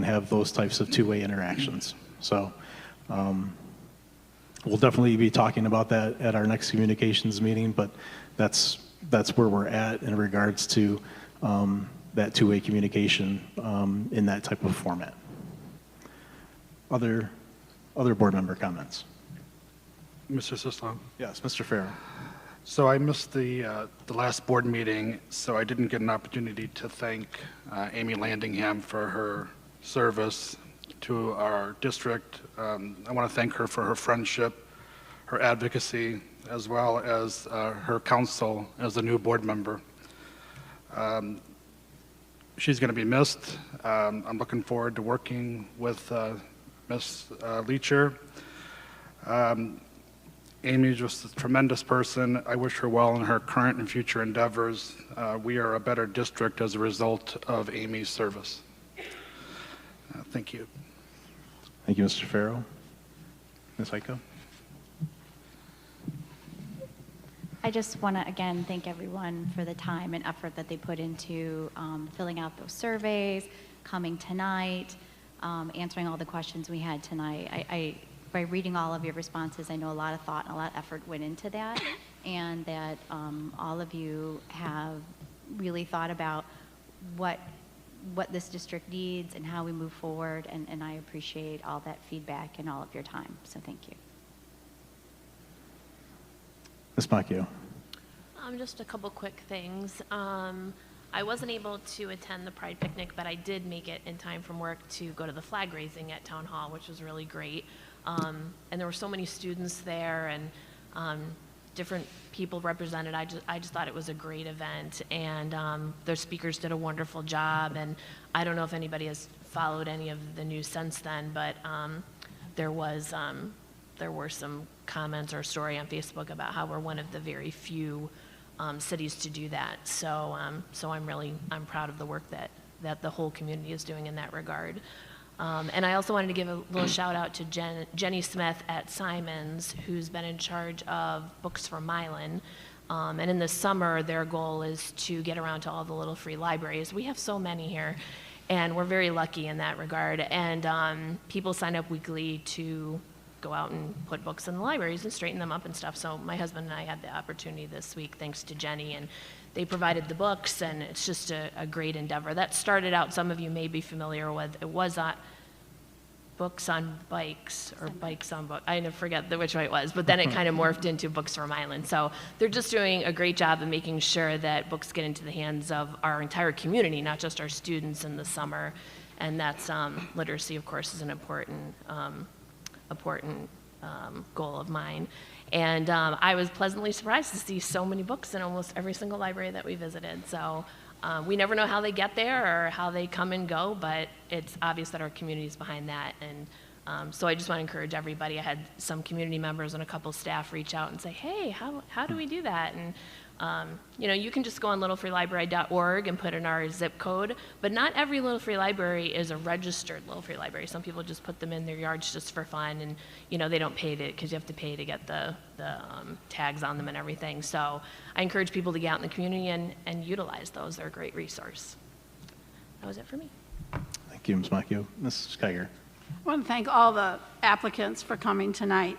have those types of two-way interactions. So we'll definitely be talking about that at our next communications meeting, but that's where we're at in regards to that two-way communication in that type of format. Other board member comments? Mr. Sislo? Yes, Mr. Farrow. So I missed the last board meeting, so I didn't get an opportunity to thank Amy Landingham for her service to our district. I want to thank her for her friendship, her advocacy, as well as her counsel as a new board member. She's going to be missed. I'm looking forward to working with Ms. Leacher. Amy's just a tremendous person. I wish her well in her current and future endeavors. We are a better district as a result of Amy's service. Thank you. Thank you, Mr. Farrow. Ms. Heiko? I just want to, again, thank everyone for the time and effort that they put into filling out those surveys, coming tonight, answering all the questions we had tonight. By reading all of your responses, I know a lot of thought and a lot of effort went into that, and that all of you have really thought about what this district needs and how we move forward, and I appreciate all that feedback and all of your time, so thank you. Ms. Macchio. Just a couple quick things. I wasn't able to attend the Pride Picnic, but I did make it in time from work to go to the flag raising at Town Hall, which was really great. And there were so many students there, and different people represented. I just thought it was a great event, and their speakers did a wonderful job. And I don't know if anybody has followed any of the news since then, but there were some comments or a story on Facebook about how we're one of the very few cities to do that. So I'm proud of the work that the whole community is doing in that regard. And I also wanted to give a little shout out to Jenny Smith at Simons, who's been in charge of Books for Milan. And in the summer, their goal is to get around to all the little free libraries. We have so many here, and we're very lucky in that regard. And people sign up weekly to go out and put books in the libraries and straighten them up and stuff. So my husband and I had the opportunity this week, thanks to Jenny, and they provided the books, and it's just a great endeavor. That started out, some of you may be familiar with, it was Books on Bikes, or Bikes on Books. I forget which way it was, but then it kind of morphed into Books from Milan. So they're just doing a great job of making sure that books get into the hands of our entire community, not just our students in the summer. And that's, literacy, of course, is an important goal of mine. And I was pleasantly surprised to see so many books in almost every single library that we visited. So we never know how they get there or how they come and go, but it's obvious that our community is behind that. And so I just want to encourage everybody. I had some community members and a couple staff reach out and say, hey, how do we do that? And you can just go on littlefreelibrary.org and put in our zip code, but not every Little Free Library is a registered Little Free Library. Some people just put them in their yards just for fun, and they don't pay because you have to pay to get the tags on them and everything. So I encourage people to get out in the community and utilize those. They're a great resource. That was it for me. Thank you, Ms. Macchio. Mrs. Kiger. I want to thank all the applicants for coming tonight.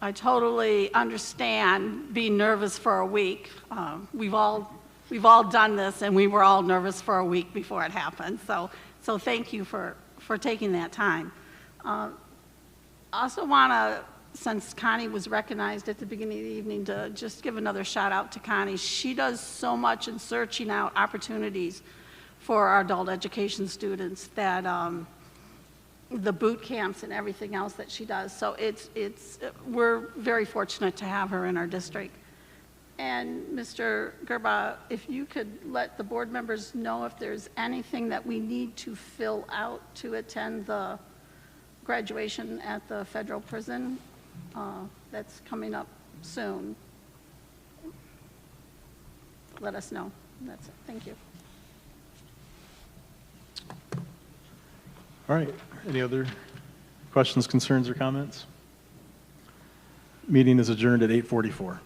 I totally understand being nervous for a week. We've all done this, and we were all nervous for a week before it happened. So thank you for taking that time. I also want to, since Connie was recognized at the beginning of the evening, to just give another shout out to Connie. She does so much in searching out opportunities for our adult education students that the boot camps and everything else that she does. So we're very fortunate to have her in our district. And Mr. Gerba, if you could let the board members know if there's anything that we need to fill out to attend the graduation at the federal prison that's coming up soon. Let us know. That's it. Thank you. All right. Any other questions, concerns, or comments? Meeting is adjourned at 8:44.